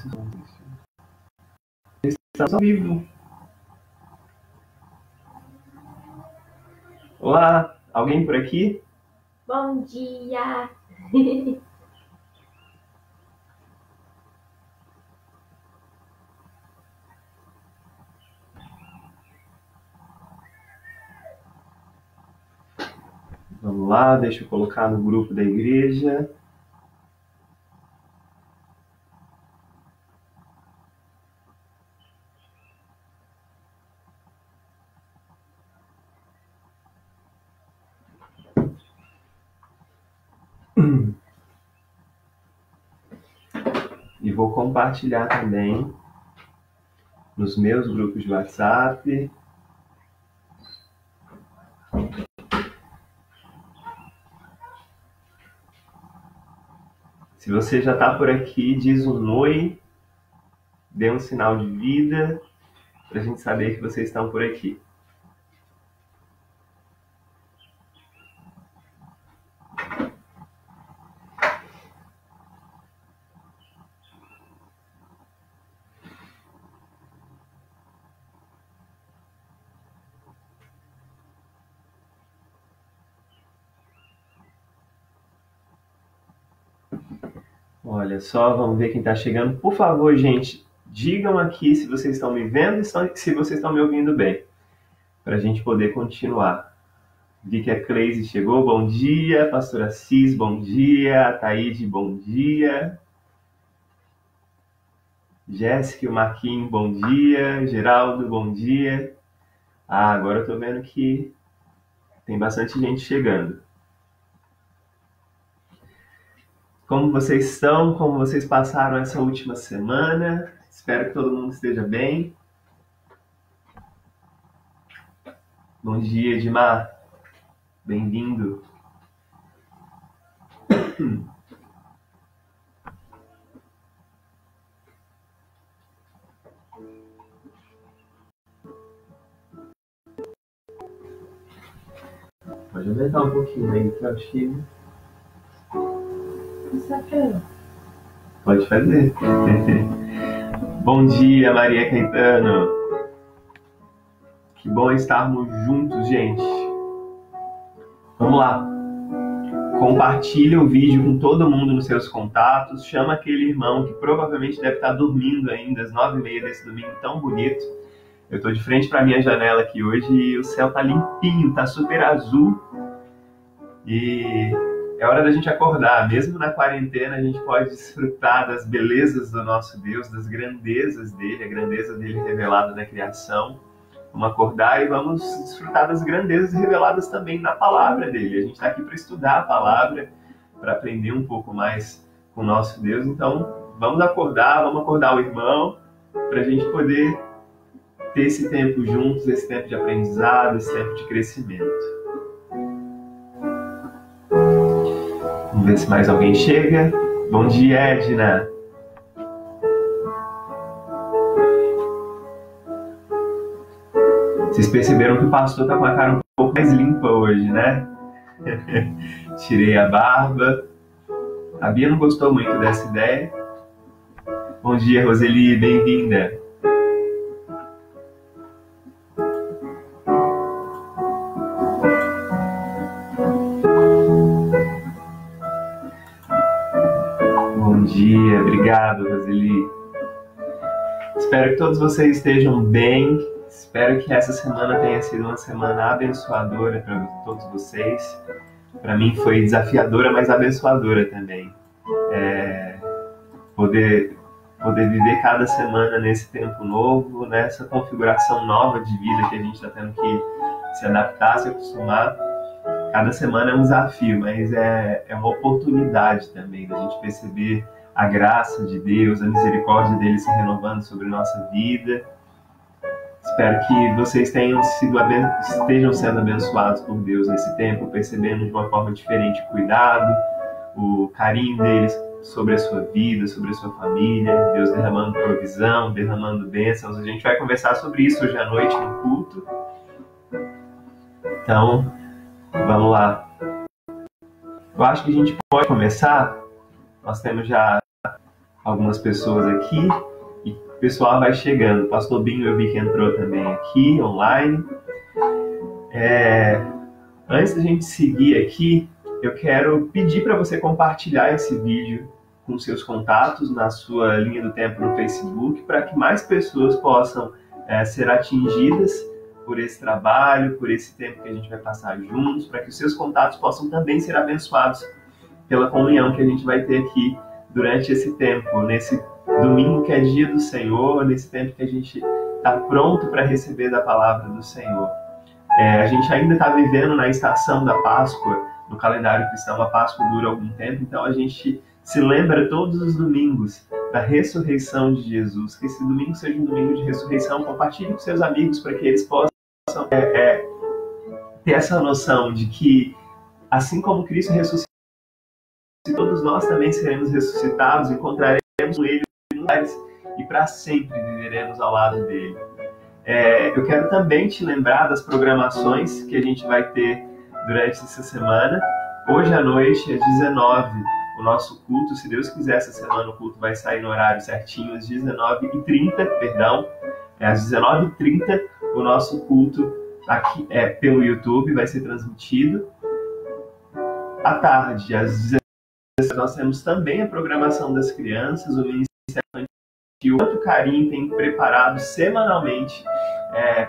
Estamos ao vivo. Olá, alguém por aqui? Bom dia! Vamos lá, deixa eu colocar no grupo da igreja. E vou compartilhar também nos meus grupos de WhatsApp. Se você já está por aqui, diz um oi, dê um sinal de vida, para a gente saber que vocês estão por aqui. Olha só, vamos ver quem está chegando. Por favor, gente, digam aqui se vocês estão me vendo e se vocês estão me ouvindo bem, para a gente poder continuar. Vi que a Cleise chegou, bom dia. Pastora Cis, bom dia. Taíde, bom dia. Jéssica e o Marquinhos, bom dia. Geraldo, bom dia. Agora eu tô vendo que tem bastante gente chegando. Como vocês estão? Como vocês passaram essa última semana? Espero que todo mundo esteja bem. Bom dia, Edmar. Bem-vindo. Pode aumentar um pouquinho aí, que eu acho que... Pode fazer. Bom dia, Maria Caetano. Que bom estarmos juntos, gente. Vamos lá. Compartilha o vídeo com todo mundo nos seus contatos. Chama aquele irmão que provavelmente deve estar dormindo ainda às 9h30 desse domingo tão bonito. Eu estou de frente para a minha janela aqui hoje e o céu tá limpinho, tá super azul. E é hora da gente acordar. Mesmo na quarentena, a gente pode desfrutar das belezas do nosso Deus, das grandezas dele, a grandeza dele revelada na criação. Vamos acordar e vamos desfrutar das grandezas reveladas também na palavra dele. A gente está aqui para estudar a palavra, para aprender um pouco mais com o nosso Deus. Então, vamos acordar o irmão, para a gente poder ter esse tempo juntos, esse tempo de aprendizado, esse tempo de crescimento. Vamos ver se mais alguém chega. Bom dia, Edna. Vocês perceberam que o pastor tá com a cara um pouco mais limpa hoje, né? Tirei a barba. A Bia não gostou muito dessa ideia. Bom dia, Roseli, bem-vinda. Bom dia, obrigado, Roseli. Espero que todos vocês estejam bem. Espero que essa semana tenha sido uma semana abençoadora para todos vocês. Para mim foi desafiadora, mas abençoadora também. Poder viver cada semana nesse tempo novo, nessa configuração nova de vida que a gente está tendo que se adaptar, se acostumar. Cada semana é um desafio, mas é uma oportunidade também da gente perceber a graça de Deus, a misericórdia dele se renovando sobre nossa vida. Espero que vocês estejam sendo abençoados por Deus nesse tempo, percebendo de uma forma diferente o cuidado, o carinho deles sobre a sua vida, sobre a sua família, Deus derramando provisão, derramando bênçãos. A gente vai conversar sobre isso hoje à noite no culto. Então, vamos lá. Eu acho que a gente pode começar. Nós temos já algumas pessoas aqui e o pessoal vai chegando. O pastor Binho eu vi que entrou também aqui, online. Antes da gente seguir aqui, eu quero pedir para você compartilhar esse vídeo com seus contatos na sua linha do tempo no Facebook, para que mais pessoas possam ser atingidas por esse trabalho, por esse tempo que a gente vai passar juntos, para que os seus contatos possam também ser abençoados pela comunhão que a gente vai ter aqui durante esse tempo, nesse domingo que é dia do Senhor, nesse tempo que a gente está pronto para receber da palavra do Senhor. A gente ainda está vivendo na estação da Páscoa, no calendário cristão, a Páscoa dura algum tempo, então a gente se lembra todos os domingos da ressurreição de Jesus. Que esse domingo seja um domingo de ressurreição. Compartilhe com seus amigos para que eles possam ter essa noção de que, assim como Cristo ressuscitou, todos nós também seremos ressuscitados, encontraremos Ele em lugares e para sempre viveremos ao lado dele. Eu quero também te lembrar das programações que a gente vai ter durante essa semana. Hoje à noite, às 19h, o nosso culto, se Deus quiser, essa semana o culto vai sair no horário certinho, às 19h30, às 19h30, o nosso culto aqui pelo YouTube vai ser transmitido. À tarde, às 16h, nós temos também a programação das crianças, o Ministério Infantil, quanto carinho tem preparado semanalmente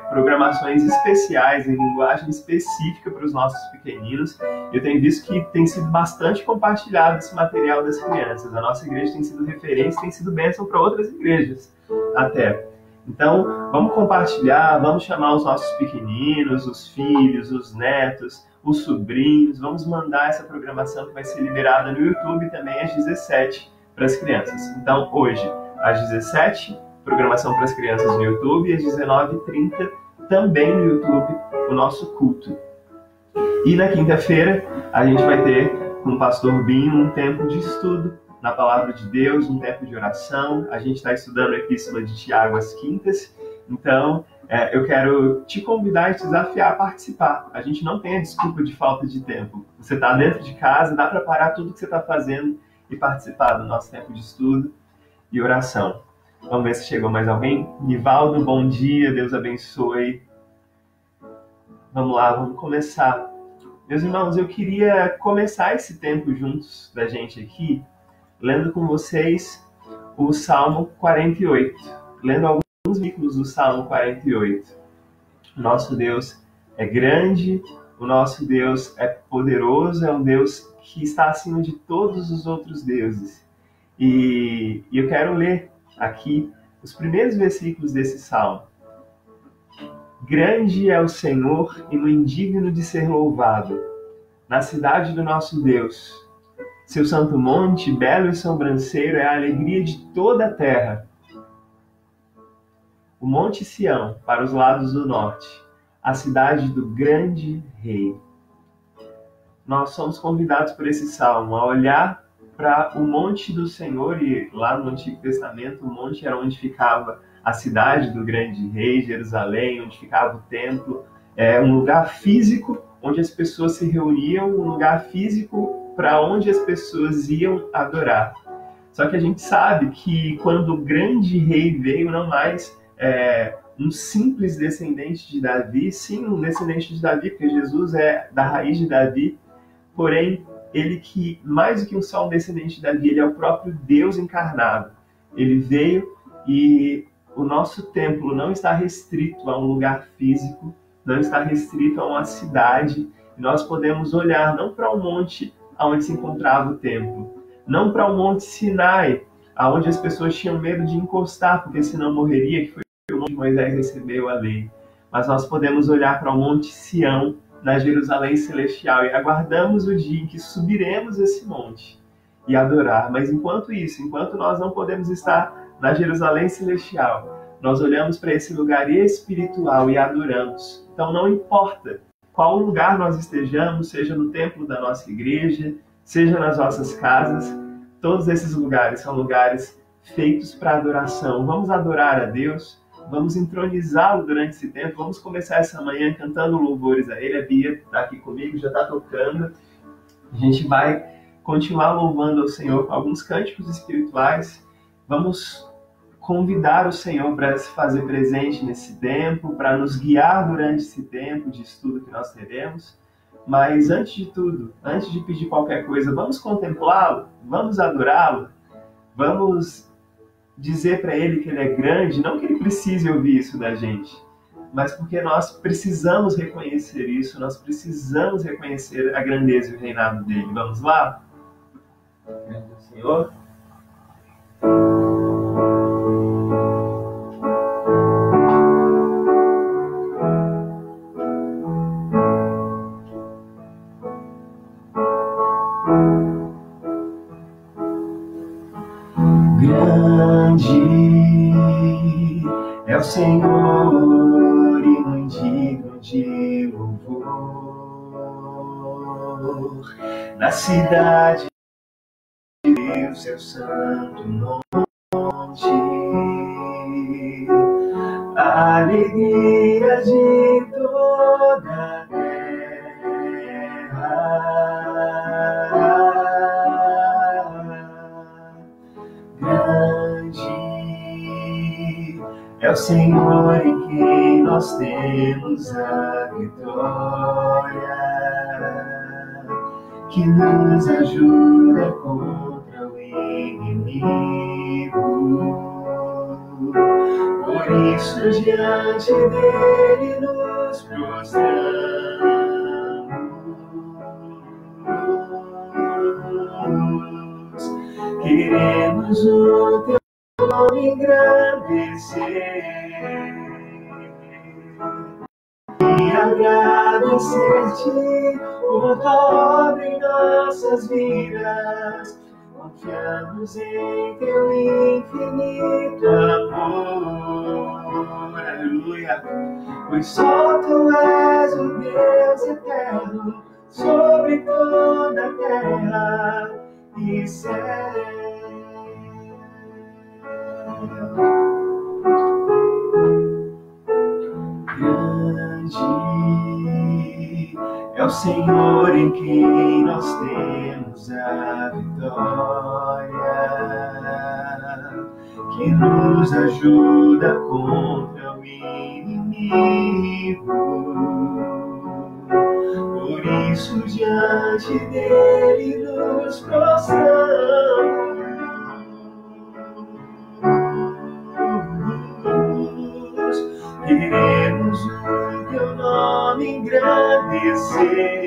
programações especiais em linguagem específica para os nossos pequeninos. Eu tenho visto que tem sido bastante compartilhado esse material das crianças. A nossa igreja tem sido referência, tem sido bênção para outras igrejas até. Então, vamos compartilhar, vamos chamar os nossos pequeninos, os filhos, os netos, os sobrinhos, vamos mandar essa programação que vai ser liberada no YouTube também às 17h para as crianças. Então, hoje, às 17h, programação para as crianças no YouTube, e às 19h30 também no YouTube o nosso culto. E na quinta-feira a gente vai ter com o pastor Binho um tempo de estudo na palavra de Deus, um tempo de oração. A gente está estudando a Epístola de Tiago às quintas, então eu quero te convidar e te desafiar a participar. A gente não tem a desculpa de falta de tempo. Você está dentro de casa, dá para parar tudo que você está fazendo e participar do nosso tempo de estudo e oração. Vamos ver se chegou mais alguém. Nivaldo, bom dia, Deus abençoe. Vamos lá, vamos começar. Meus irmãos, eu queria começar esse tempo juntos da gente aqui, lendo com vocês o Salmo 48. Lendo alguns versículos do Salmo 48. O nosso Deus é grande, o nosso Deus é poderoso, é um Deus que está acima de todos os outros deuses. E eu quero ler aqui os primeiros versículos desse salmo. Grande é o Senhor e muito digno de ser louvado, na cidade do nosso Deus. Seu santo monte, belo e sobranceiro, é a alegria de toda a terra. O monte Sião, para os lados do norte, a cidade do grande rei. Nós somos convidados por esse salmo a olhar para o monte do Senhor, e lá no Antigo Testamento o monte era onde ficava a cidade do grande rei, Jerusalém, onde ficava o templo, um lugar físico onde as pessoas se reuniam, um lugar físico para onde as pessoas iam adorar. Só que a gente sabe que quando o grande rei veio, não mais um simples descendente de Davi, sim, um descendente de Davi, porque Jesus é da raiz de Davi, porém ele que, mais do que só um descendente de Davi, ele é o próprio Deus encarnado. Ele veio e o nosso templo não está restrito a um lugar físico, não está restrito a uma cidade. E nós podemos olhar não para o monte onde se encontrava o templo, não para o monte Sinai, onde as pessoas tinham medo de encostar, porque senão morreria, que foi o monte que Moisés recebeu a lei. Mas nós podemos olhar para o monte Sião, na Jerusalém celestial, e aguardamos o dia em que subiremos esse monte e adorar. Mas enquanto isso, enquanto nós não podemos estar na Jerusalém celestial, nós olhamos para esse lugar espiritual e adoramos. Então não importa qual lugar nós estejamos, seja no templo da nossa igreja, seja nas nossas casas, todos esses lugares são lugares feitos para adoração. Vamos adorar a Deus, vamos entronizá-lo durante esse tempo. Vamos começar essa manhã cantando louvores a Ele. A Bia está aqui comigo, já está tocando. A gente vai continuar louvando ao Senhor com alguns cânticos espirituais. Vamos convidar o Senhor para se fazer presente nesse tempo, para nos guiar durante esse tempo de estudo que nós teremos. Mas antes de tudo, antes de pedir qualquer coisa, vamos contemplá-lo, vamos adorá-lo, vamos dizer para Ele que Ele é grande, não que Ele precise ouvir isso da gente, mas porque nós precisamos reconhecer isso, nós precisamos reconhecer a grandeza e o reinado dEle. Vamos lá? Grande Senhor. Grande é o Senhor e muito digno de louvor. Na cidade de Deus, seu santo monte, a alegria de toda a terra. É o Senhor em quem nós temos a vitória, que nos ajuda contra o inimigo. Por isso diante dele nos prostramos. Queremos o teu nome engrandecer e agradecer-te por tua obra em nossas vidas. Confiamos em teu infinito amor, aleluia, pois só tu és o Deus eterno sobre toda a terra e céu. Grande é o Senhor em quem nós temos a vitória, que nos ajuda contra o inimigo. Por isso diante dele nos prostramos. Queremos o teu nome engrandecer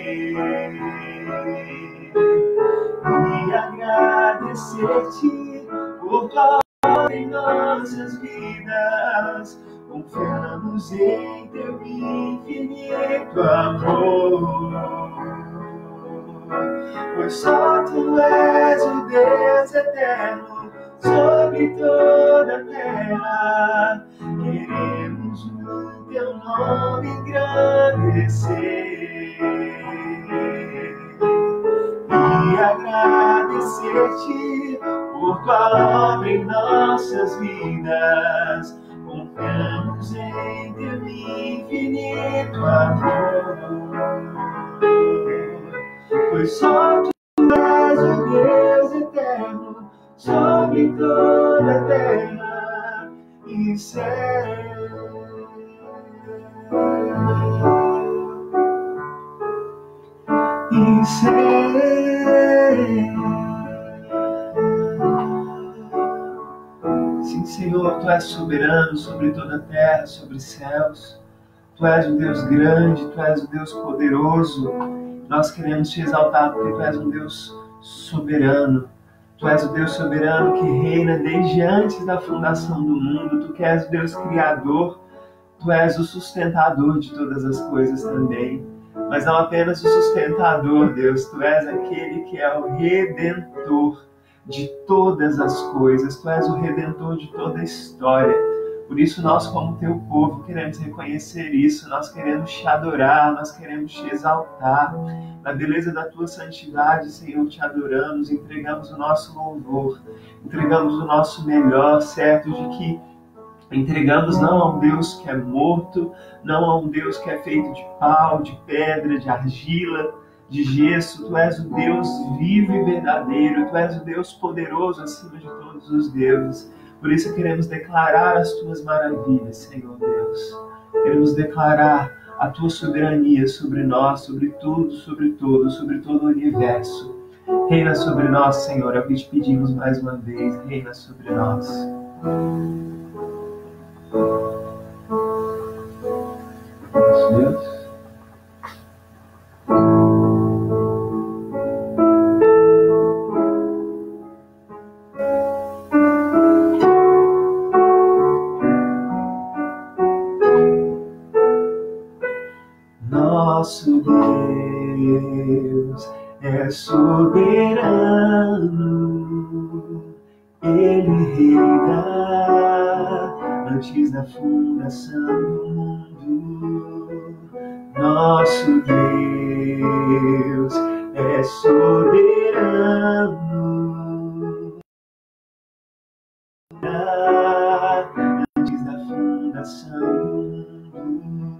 e agradecer-te por tua obra em nossas vidas. Confiamos em teu infinito amor, pois só tu és o Deus eterno sobre toda a terra. Queremos o teu nome engrandecer e agradecer-te por tua obra em nossas vidas. Confiamos em teu infinito amor, pois só tu és o Deus eterno sobre toda a terra e céu. E céu. Sim, Senhor, tu és soberano sobre toda a terra, sobre os céus. Tu és um Deus grande, tu és um Deus poderoso. Nós queremos te exaltar porque tu és um Deus soberano. Tu és o Deus soberano que reina desde antes da fundação do mundo. Tu que és o Deus criador. Tu és o sustentador de todas as coisas também. Mas não apenas o sustentador, Deus. Tu és aquele que é o redentor de todas as coisas. Tu és o redentor de toda a história. Por isso nós, como teu povo, queremos reconhecer isso. Nós queremos te adorar, nós queremos te exaltar. Na beleza da tua santidade, Senhor, te adoramos, entregamos o nosso louvor, entregamos o nosso melhor, certo de que entregamos não a um Deus que é morto, não a um Deus que é feito de pau, de pedra, de argila, de gesso. Tu és o Deus vivo e verdadeiro, tu és o Deus poderoso acima de todos os deuses. Por isso queremos declarar as tuas maravilhas, Senhor Deus. Queremos declarar a tua soberania sobre nós, sobre tudo, sobre todo o universo. Reina sobre nós, Senhor, é o que te pedimos mais uma vez. Reina sobre nós. Deus. Nosso Deus é soberano, Ele reina antes da fundação do mundo. Nosso Deus é soberano, antes da fundação do mundo.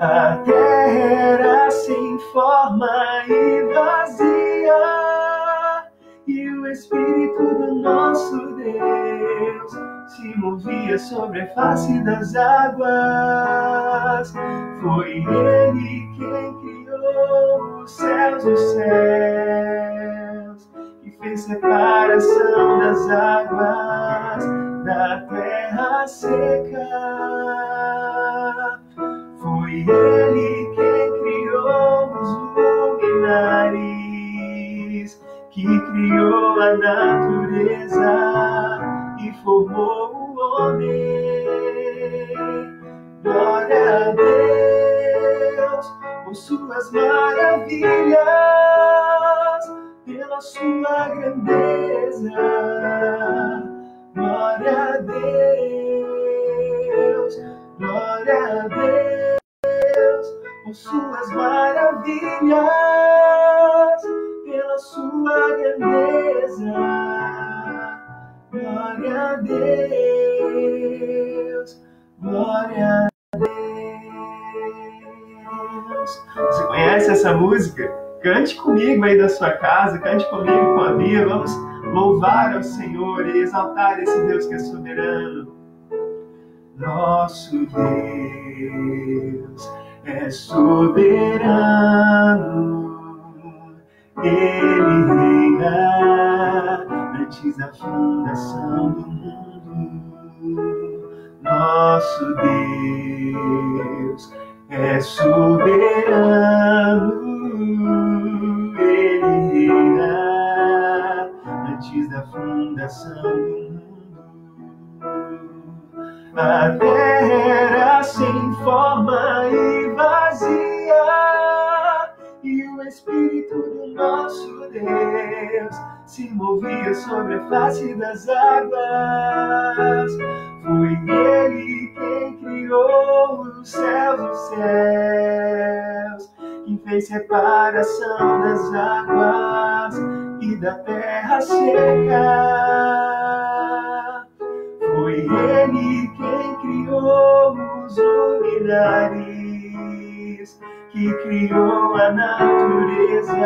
A terra era sem forma e vazia, e o Espírito do nosso Deus se movia sobre a face das águas. Foi Ele quem criou os céus, e fez separação das águas da terra seca. Foi Ele quem criou os luminares, que criou a natureza e formou o homem. Glória a Deus por suas maravilhas, pela sua grandeza. Glória a Deus, glória a Deus por suas maravilhas, pela sua grandeza. Glória a Deus, glória a Deus. Você conhece essa música? Cante comigo aí da sua casa, cante comigo com a Bia. Vamos louvar ao Senhor e exaltar esse Deus que é soberano. Nosso Deus é soberano, Ele reina antes da fundação do mundo. Nosso Deus é soberano, Ele reina antes da fundação do mundo. A terra era sem forma e vazia, e o Espírito do nosso Deus se movia sobre a face das águas. Foi Ele quem criou os céus, quem fez separação das águas e da terra seca. Foi Ele quem criou os luminares, que criou a natureza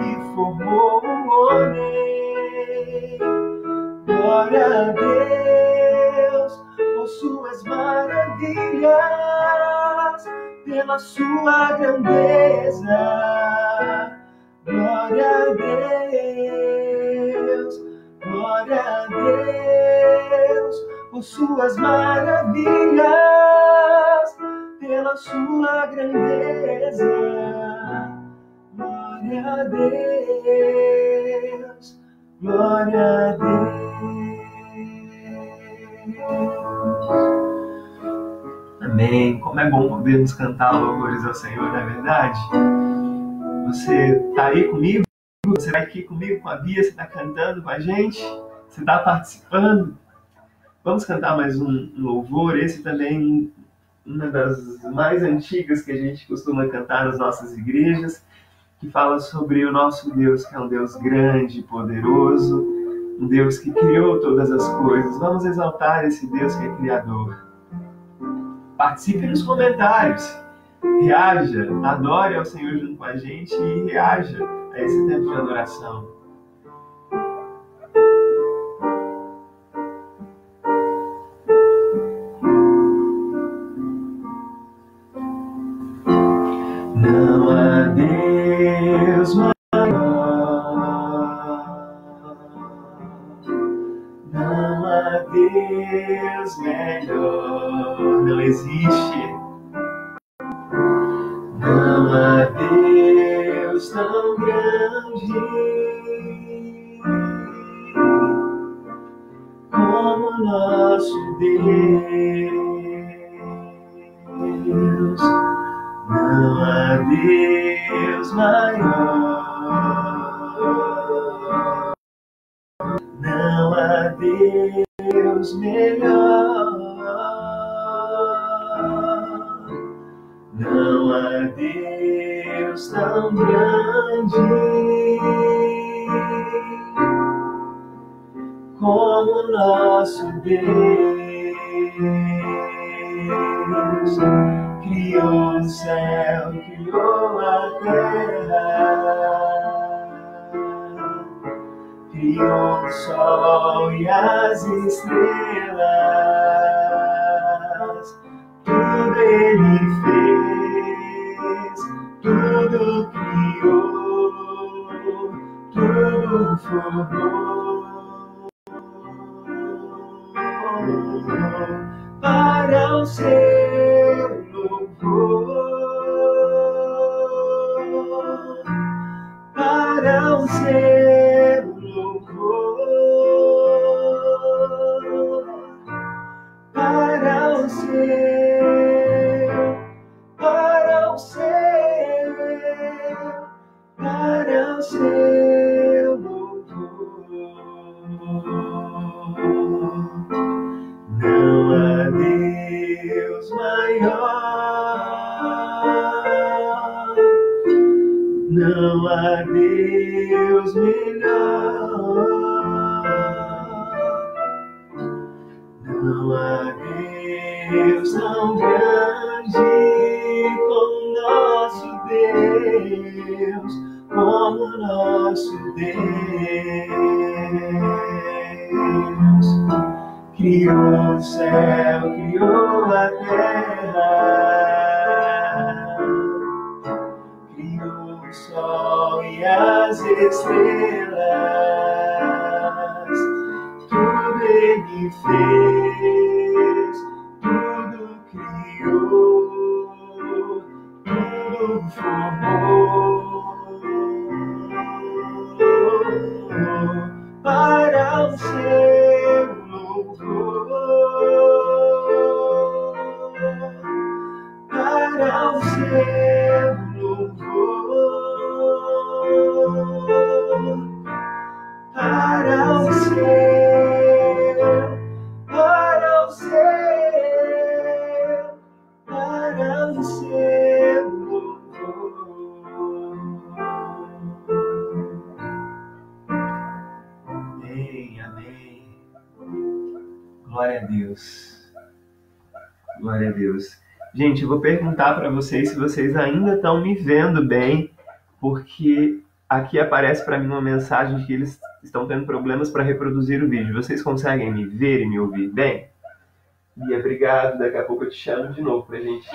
e formou o homem. Glória a Deus por suas maravilhas, pela sua grandeza. Glória a Deus, glória a Deus por suas maravilhas, pela sua grandeza. Glória a Deus, glória a Deus. Amém. Como é bom podermos cantar louvores ao Senhor, não é verdade? Você está aí comigo? Você está aqui comigo com a Bia? Você está cantando com a gente? Você está participando? Vamos cantar mais um louvor. Esse também uma das mais antigas que a gente costuma cantar nas nossas igrejas, que fala sobre o nosso Deus, que é um Deus grande e poderoso, um Deus que criou todas as coisas. Vamos exaltar esse Deus que é criador. Participe nos comentários, reaja, adore ao Senhor junto com a gente e reaja a esse tempo de adoração. Não há Deus maior, não há Deus melhor, não existe. Não há Deus tão grande como nosso Deus. Não há Deus maior, não há Deus melhor, não há Deus tão grande como nosso Deus. Criou o céu, criou a terra, criou o sol e as estrelas. Tudo Ele fez, tudo criou, tudo formou para o seu louvor, para o seu louvor, para o seu, para o seu, para o seu louvor. Não há Deus maior, não há Deus melhor, não há Deus tão grande como nosso Deus, como nosso Deus. Criou o céu, criou a terra, criou o sol e as estrelas. Tudo Ele fez, tudo criou, tudo formou para o seu louvor, para o seu louvor, para o seu, para o seu, para o seu louvor. Amém, amém. Glória a Deus. Glória a Deus. Gente, eu vou perguntar para vocês se vocês ainda estão me vendo bem, porque aqui aparece para mim uma mensagem de que eles estão tendo problemas para reproduzir o vídeo. Vocês conseguem me ver e me ouvir bem? Bia, obrigado. Daqui a pouco eu te chamo de novo para a gente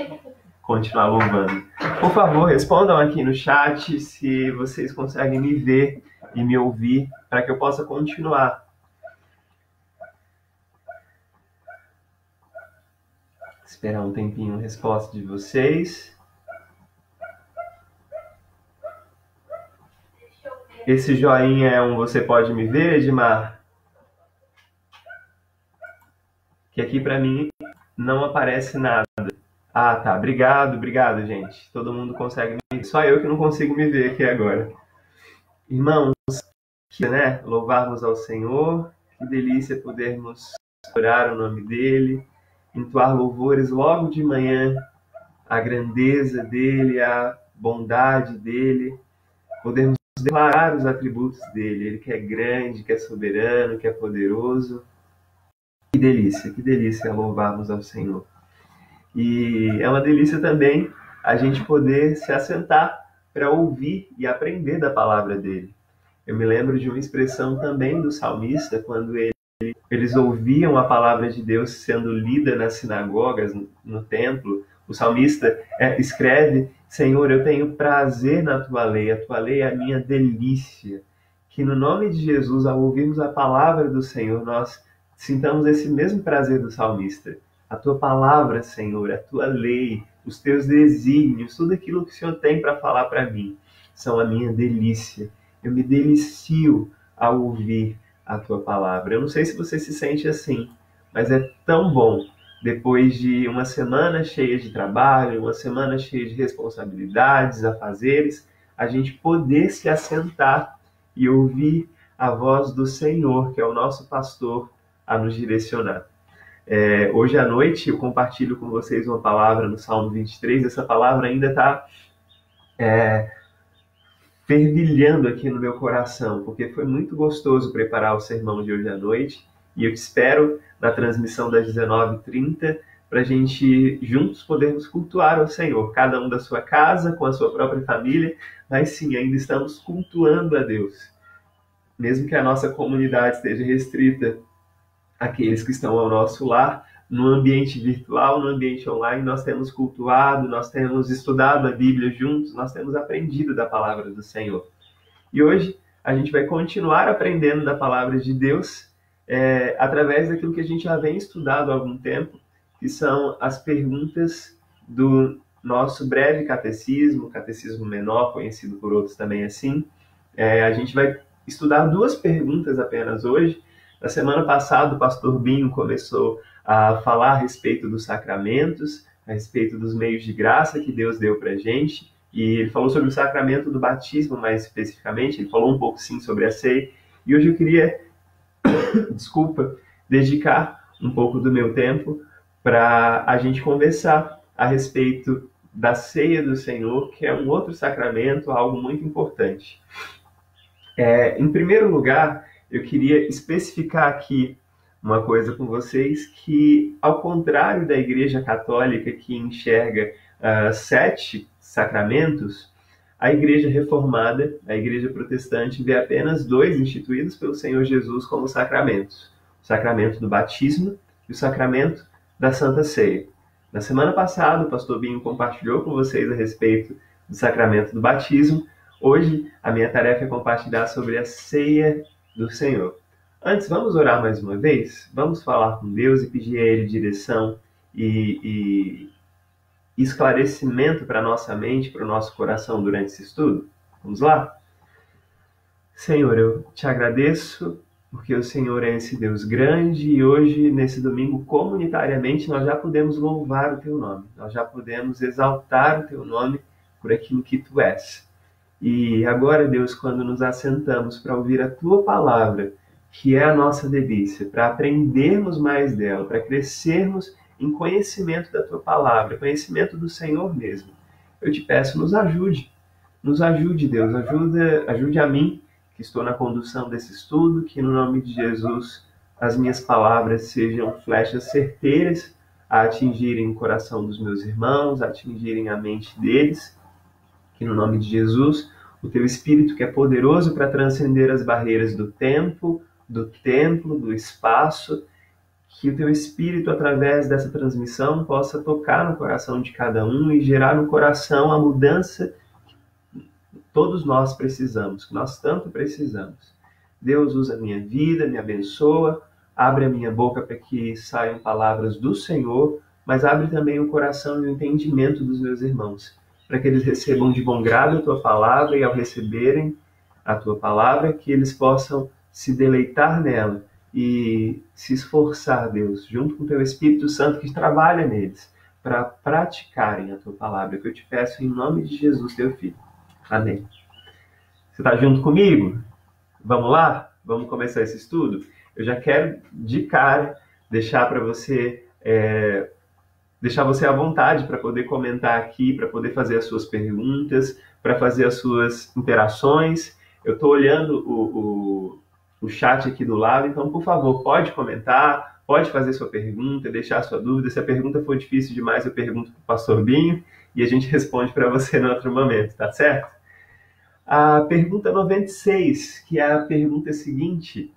continuar louvando. Por favor, respondam aqui no chat se vocês conseguem me ver e me ouvir para que eu possa continuar. Esperar um tempinho a resposta de vocês. Esse joinha é um você pode me ver, Edmar? Que aqui para mim não aparece nada. Ah, tá. Obrigado, gente. Todo mundo consegue me ver. Só eu que não consigo me ver aqui agora. Irmãos, né? Louvarmos ao Senhor. Que delícia podermos orar o nome dele. Entoar louvores logo de manhã, a grandeza dele, a bondade dele, podemos declarar os atributos dele, ele que é grande, que é soberano, que é poderoso. Que delícia louvarmos ao Senhor. E é uma delícia também a gente poder se assentar para ouvir e aprender da palavra dele. Eu me lembro de uma expressão também do salmista, quando eles ouviam a palavra de Deus sendo lida nas sinagogas, no templo. O salmista escreve Senhor, eu tenho prazer na tua lei, a tua lei é a minha delícia. Que no nome de Jesus, ao ouvirmos a palavra do Senhor, nós sintamos esse mesmo prazer do salmista. A tua palavra, Senhor, a tua lei, os teus desígnios, tudo aquilo que o Senhor tem para falar para mim, são a minha delícia. Eu me delicio ao ouvir a tua palavra. Eu não sei se você se sente assim, mas é tão bom, depois de uma semana cheia de trabalho, uma semana cheia de responsabilidades, afazeres, a gente poder se assentar e ouvir a voz do Senhor, que é o nosso pastor, a nos direcionar. Hoje à noite eu compartilho com vocês uma palavra no Salmo 23, essa palavra ainda está fervilhando aqui no meu coração, porque foi muito gostoso preparar o sermão de hoje à noite, e eu te espero na transmissão das 19h30, para a gente juntos podermos cultuar ao Senhor, cada um da sua casa, com a sua própria família, mas sim, ainda estamos cultuando a Deus. Mesmo que a nossa comunidade esteja restrita àqueles que estão ao nosso lar, no ambiente virtual, no ambiente online, nós temos cultuado, nós temos estudado a Bíblia juntos, nós temos aprendido da palavra do Senhor. E hoje a gente vai continuar aprendendo da palavra de Deus através daquilo que a gente já vem estudado há algum tempo, que são as perguntas do nosso breve catecismo, catecismo menor, conhecido por outros também assim. A gente vai estudar 2 perguntas apenas hoje. Na semana passada, o pastor Binho começou a falar a respeito dos sacramentos, a respeito dos meios de graça que Deus deu para a gente, e ele falou sobre o sacramento do batismo mais especificamente, ele falou um pouco sim sobre a ceia, e hoje eu queria, dedicar um pouco do meu tempo para a gente conversar a respeito da ceia do Senhor, que é um outro sacramento, algo muito importante. Em primeiro lugar, eu queria especificar aqui uma coisa com vocês, que ao contrário da Igreja Católica, que enxerga 7 sacramentos, a Igreja Reformada, a Igreja Protestante, vê apenas 2 instituídos pelo Senhor Jesus como sacramentos: o sacramento do batismo e o sacramento da Santa Ceia. Na semana passada, o pastor Binho compartilhou com vocês a respeito do sacramento do batismo. Hoje, a minha tarefa é compartilhar sobre a ceia do Senhor. Antes, vamos orar mais uma vez? Vamos falar com Deus e pedir a Ele direção e esclarecimento para a nossa mente, para o nosso coração durante esse estudo? Vamos lá? Senhor, eu te agradeço porque o Senhor é esse Deus grande e hoje, nesse domingo, comunitariamente, nós já podemos louvar o Teu nome. Nós já podemos exaltar o Teu nome por aquilo que Tu és. E agora, Deus, quando nos assentamos para ouvir a Tua palavra, que é a nossa delícia, para aprendermos mais dela, para crescermos em conhecimento da Tua palavra, conhecimento do Senhor mesmo, eu te peço, nos ajude, Deus, ajude a mim, que estou na condução desse estudo, que no nome de Jesus as minhas palavras sejam flechas certeiras a atingirem o coração dos meus irmãos, a atingirem a mente deles, que no nome de Jesus, o Teu Espírito, que é poderoso para transcender as barreiras do tempo, do templo, do espaço, que o Teu Espírito, através dessa transmissão, possa tocar no coração de cada um e gerar no coração a mudança que todos nós precisamos, que nós tanto precisamos. Deus, usa a minha vida, me abençoa, abre a minha boca para que saiam palavras do Senhor, mas abre também o coração e o entendimento dos meus irmãos, para que eles recebam de bom grado a Tua palavra e, ao receberem a Tua palavra, que eles possam se deleitar nela e se esforçar, Deus, junto com o Teu Espírito Santo que trabalha neles, para praticarem a Tua palavra, que eu te peço em nome de Jesus, Teu Filho. Amém. Você está junto comigo? Vamos lá? Vamos começar esse estudo? Eu já quero, de cara, deixar você à vontade para poder comentar aqui, para poder fazer as suas perguntas, para fazer as suas interações. Eu estou olhando o chat aqui do lado, então, por favor, pode comentar, pode fazer sua pergunta, deixar sua dúvida. Se a pergunta for difícil demais, eu pergunto para o pastor Binho e a gente responde para você no outro momento, tá certo? A pergunta 96, que é a pergunta seguinte,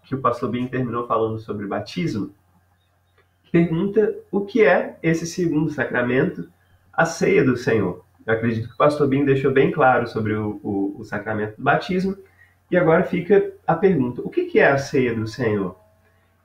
que o pastor Binho terminou falando sobre batismo, pergunta o que é esse segundo sacramento, a ceia do Senhor. Eu acredito que o pastor Binho deixou bem claro sobre o sacramento do batismo. E agora fica a pergunta: o que é a ceia do Senhor?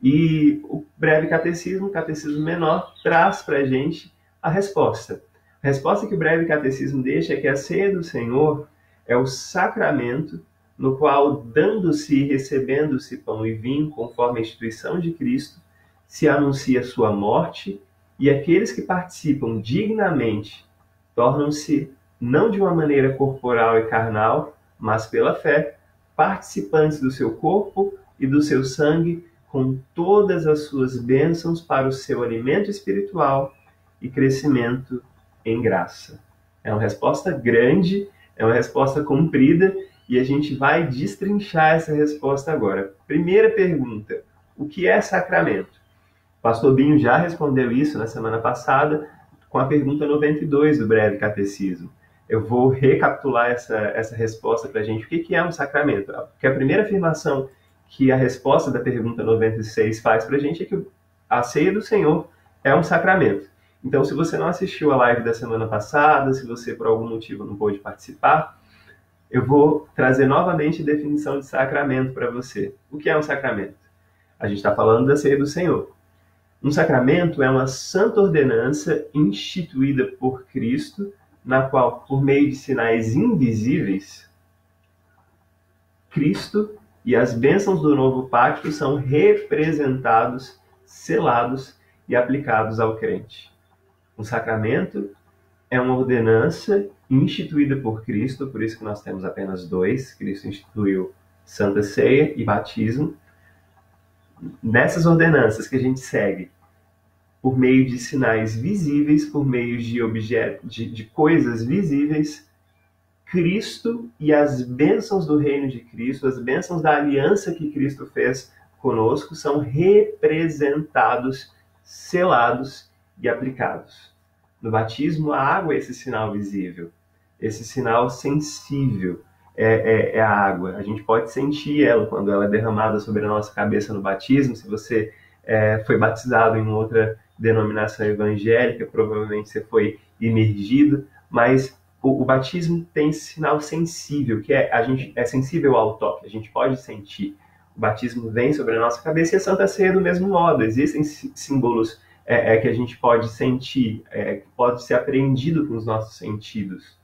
E o breve catecismo, o catecismo menor, traz para a gente a resposta. A resposta que o breve catecismo deixa é que a ceia do Senhor é o sacramento no qual, dando-se e recebendo-se pão e vinho, conforme a instituição de Cristo, se anuncia sua morte, e aqueles que participam dignamente tornam-se, não de uma maneira corporal e carnal, mas pela fé, participantes do seu corpo e do seu sangue, com todas as suas bênçãos para o seu alimento espiritual e crescimento em graça. É uma resposta grande, é uma resposta comprida, e a gente vai destrinchar essa resposta agora. Primeira pergunta: o que é sacramento? O pastor Binho já respondeu isso na semana passada com a pergunta 92 do breve catecismo. Eu vou recapitular essa resposta para a gente. O que é um sacramento? Porque a primeira afirmação que a resposta da pergunta 96 faz para a gente é que a ceia do Senhor é um sacramento. Então, se você não assistiu a live da semana passada, se você por algum motivo não pôde participar, eu vou trazer novamente a definição de sacramento para você. O que é um sacramento? A gente está falando da ceia do Senhor. Um sacramento é uma santa ordenança instituída por Cristo, na qual, por meio de sinais invisíveis, Cristo e as bênçãos do novo pacto são representados, selados e aplicados ao crente. Um sacramento é uma ordenança instituída por Cristo, por isso que nós temos apenas dois. Cristo instituiu Santa Ceia e batismo. Nessas ordenanças que a gente segue, por meio de sinais visíveis, por meio de coisas visíveis, Cristo e as bênçãos do reino de Cristo, as bênçãos da aliança que Cristo fez conosco, são representados, selados e aplicados. No batismo, a água é esse sinal visível, esse sinal sensível é a água. A gente pode sentir ela quando ela é derramada sobre a nossa cabeça no batismo. Se você foi batizado em outra denominação evangélica, provavelmente você foi imergido, mas o batismo tem esse sinal sensível, que é sensível ao toque, a gente pode sentir. O batismo vem sobre a nossa cabeça, e a Santa Ceia do mesmo modo. Existem símbolos que a gente pode sentir, que pode ser apreendido com os nossos sentidos.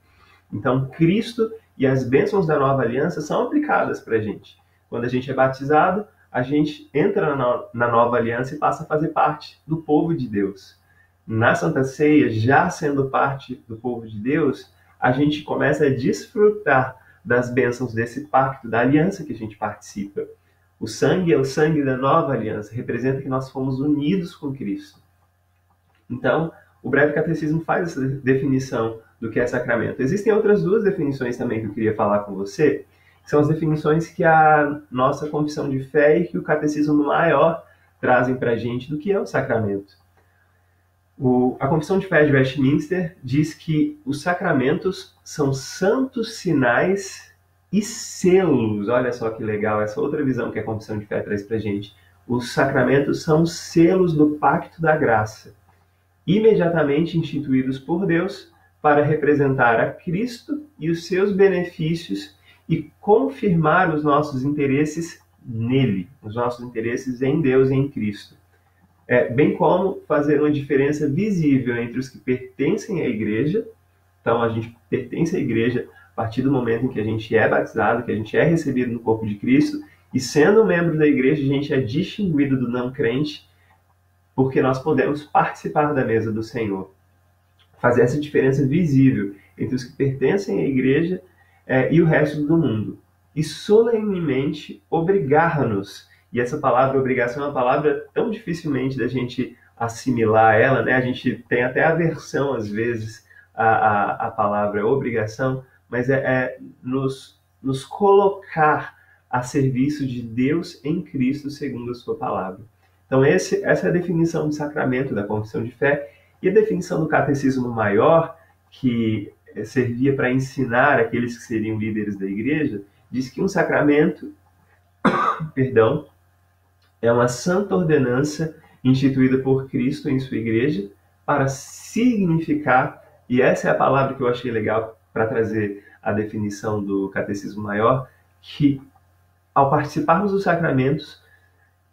Então, Cristo e as bênçãos da nova aliança são aplicadas para a gente. Quando a gente é batizado, a gente entra na nova aliança e passa a fazer parte do povo de Deus. Na Santa Ceia, já sendo parte do povo de Deus, a gente começa a desfrutar das bênçãos desse pacto, da aliança que a gente participa. O sangue é o sangue da nova aliança, representa que nós fomos unidos com Cristo. Então, o breve catecismo faz essa definição do que é sacramento. Existem outras duas definições também que eu queria falar com você, que são as definições que a nossa confissão de fé e que o catecismo maior trazem para a gente do que é o sacramento. A Confissão de Fé de Westminster diz que os sacramentos são santos sinais e selos. Olha só que legal, essa outra visão que a Confissão de Fé traz para a gente. Os sacramentos são selos do pacto da graça, imediatamente instituídos por Deus para representar a Cristo e os seus benefícios e confirmar os nossos interesses nele, os nossos interesses em Deus e em Cristo. Bem como fazer uma diferença visível entre os que pertencem à igreja. Então, a gente pertence à igreja a partir do momento em que a gente é batizado, que a gente é recebido no corpo de Cristo, e sendo membro da igreja, a gente é distinguido do não crente, porque nós podemos participar da mesa do Senhor. Fazer essa diferença visível entre os que pertencem à igreja e o resto do mundo. E solenemente obrigar-nos. E essa palavra obrigação é uma palavra tão dificilmente da gente assimilar ela, né? A gente tem até aversão, às vezes, à palavra obrigação, mas nos colocar a serviço de Deus em Cristo, segundo a sua palavra. Então, essa é a definição de sacramento da confissão de fé. E a definição do catecismo maior, que servia para ensinar aqueles que seriam líderes da igreja, diz que um sacramento, é uma santa ordenança instituída por Cristo em sua igreja para significar E essa é a palavra que eu achei legal para trazer a definição do Catecismo Maior, que ao participarmos dos sacramentos,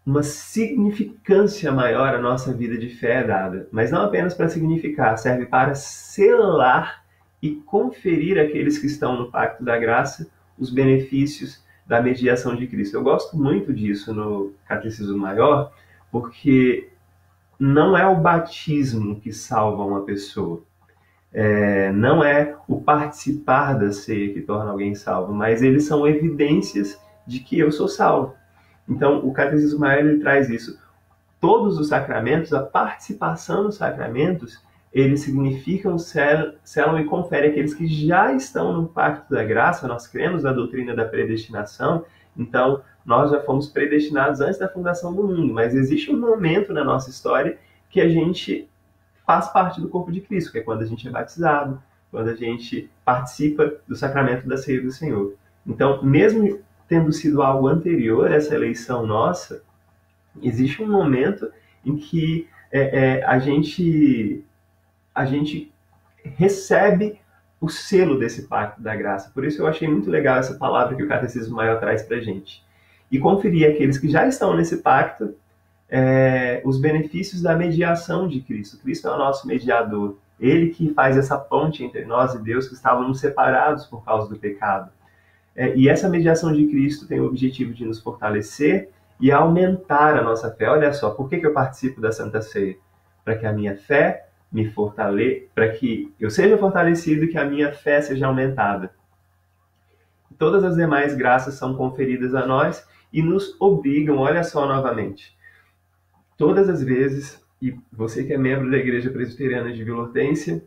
uma significância maior à nossa vida de fé é dada. Mas não apenas para significar, serve para selar e conferir àqueles que estão no Pacto da Graça os benefícios da mediação de Cristo. Eu gosto muito disso no Catecismo Maior, porque não é o batismo que salva uma pessoa. Não é o participar da ceia que torna alguém salvo, mas eles são evidências de que eu sou salvo. Então, o Catecismo Maior ele traz isso. Todos os sacramentos, a participação nos sacramentos, eles significam, selam e conferem aqueles que já estão no Pacto da Graça. Nós cremos na doutrina da predestinação, então nós já fomos predestinados antes da fundação do mundo, mas existe um momento na nossa história que a gente faz parte do corpo de Cristo, que é quando a gente é batizado, quando a gente participa do sacramento da ceia do Senhor. Então, mesmo tendo sido algo anterior a essa eleição nossa, existe um momento em que a gente recebe o selo desse pacto da graça. Por isso eu achei muito legal essa palavra que o Catecismo Maior traz para a gente. E conferir aqueles que já estão nesse pacto os benefícios da mediação de Cristo. Cristo é o nosso mediador. Ele que faz essa ponte entre nós e Deus, que estávamos separados por causa do pecado. E essa mediação de Cristo tem o objetivo de nos fortalecer e aumentar a nossa fé. Olha só, por que eu participo da Santa Ceia? Para que a minha fé me fortaleça, para que eu seja fortalecido e que a minha fé seja aumentada. Todas as demais graças são conferidas a nós e nos obrigam, olha só novamente, todas as vezes, e você que é membro da Igreja Presbiteriana de Vila Hortência,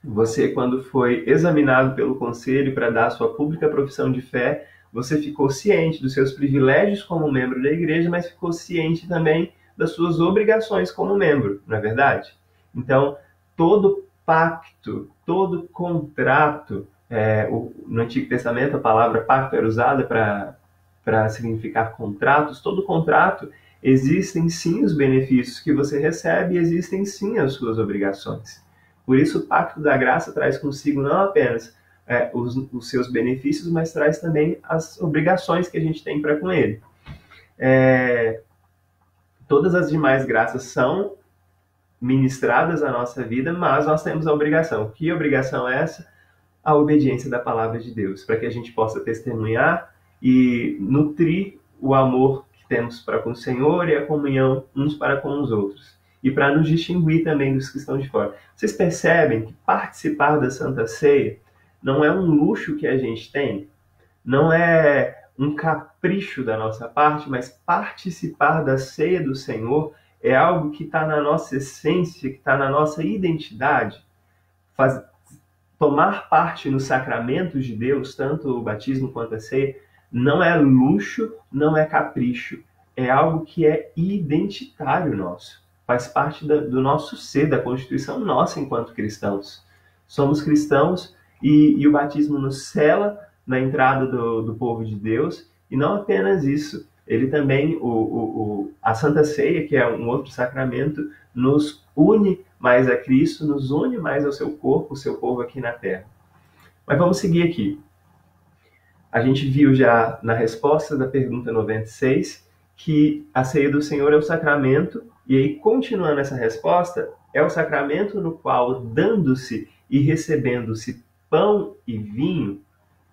você, quando foi examinado pelo conselho para dar a sua pública profissão de fé, você ficou ciente dos seus privilégios como membro da igreja, mas ficou ciente também das suas obrigações como membro, não é verdade? Então, todo pacto, todo contrato, no Antigo Testamento a palavra pacto era usada para significar contratos, todo contrato, existem sim os benefícios que você recebe e existem sim as suas obrigações. Por isso, o Pacto da Graça traz consigo não apenas os seus benefícios, mas traz também as obrigações que a gente tem para com ele. Todas as demais graças são ministradas à nossa vida, mas nós temos a obrigação. Que obrigação é essa? A obediência da palavra de Deus, para que a gente possa testemunhar e nutrir o amor que temos para com o Senhor e a comunhão uns para com os outros. E para nos distinguir também dos que estão de fora. Vocês percebem que participar da Santa Ceia não é um luxo que a gente tem, não é um capricho da nossa parte, mas participar da ceia do Senhor é algo que está na nossa essência, que está na nossa identidade. Tomar parte nos sacramentos de Deus, tanto o batismo quanto a ceia, não é luxo, não é capricho, é algo que é identitário nosso. Faz parte do nosso ser, da constituição nossa enquanto cristãos. Somos cristãos e o batismo nos sela na entrada do povo de Deus. E não apenas isso, ele também, a Santa Ceia, que é um outro sacramento, nos une mais a Cristo, nos une mais ao seu corpo, o seu povo aqui na Terra. Mas vamos seguir aqui. A gente viu já na resposta da pergunta 96 que a ceia do Senhor é o sacramento. E aí, continuando essa resposta, é o sacramento no qual, dando-se e recebendo-se pão e vinho,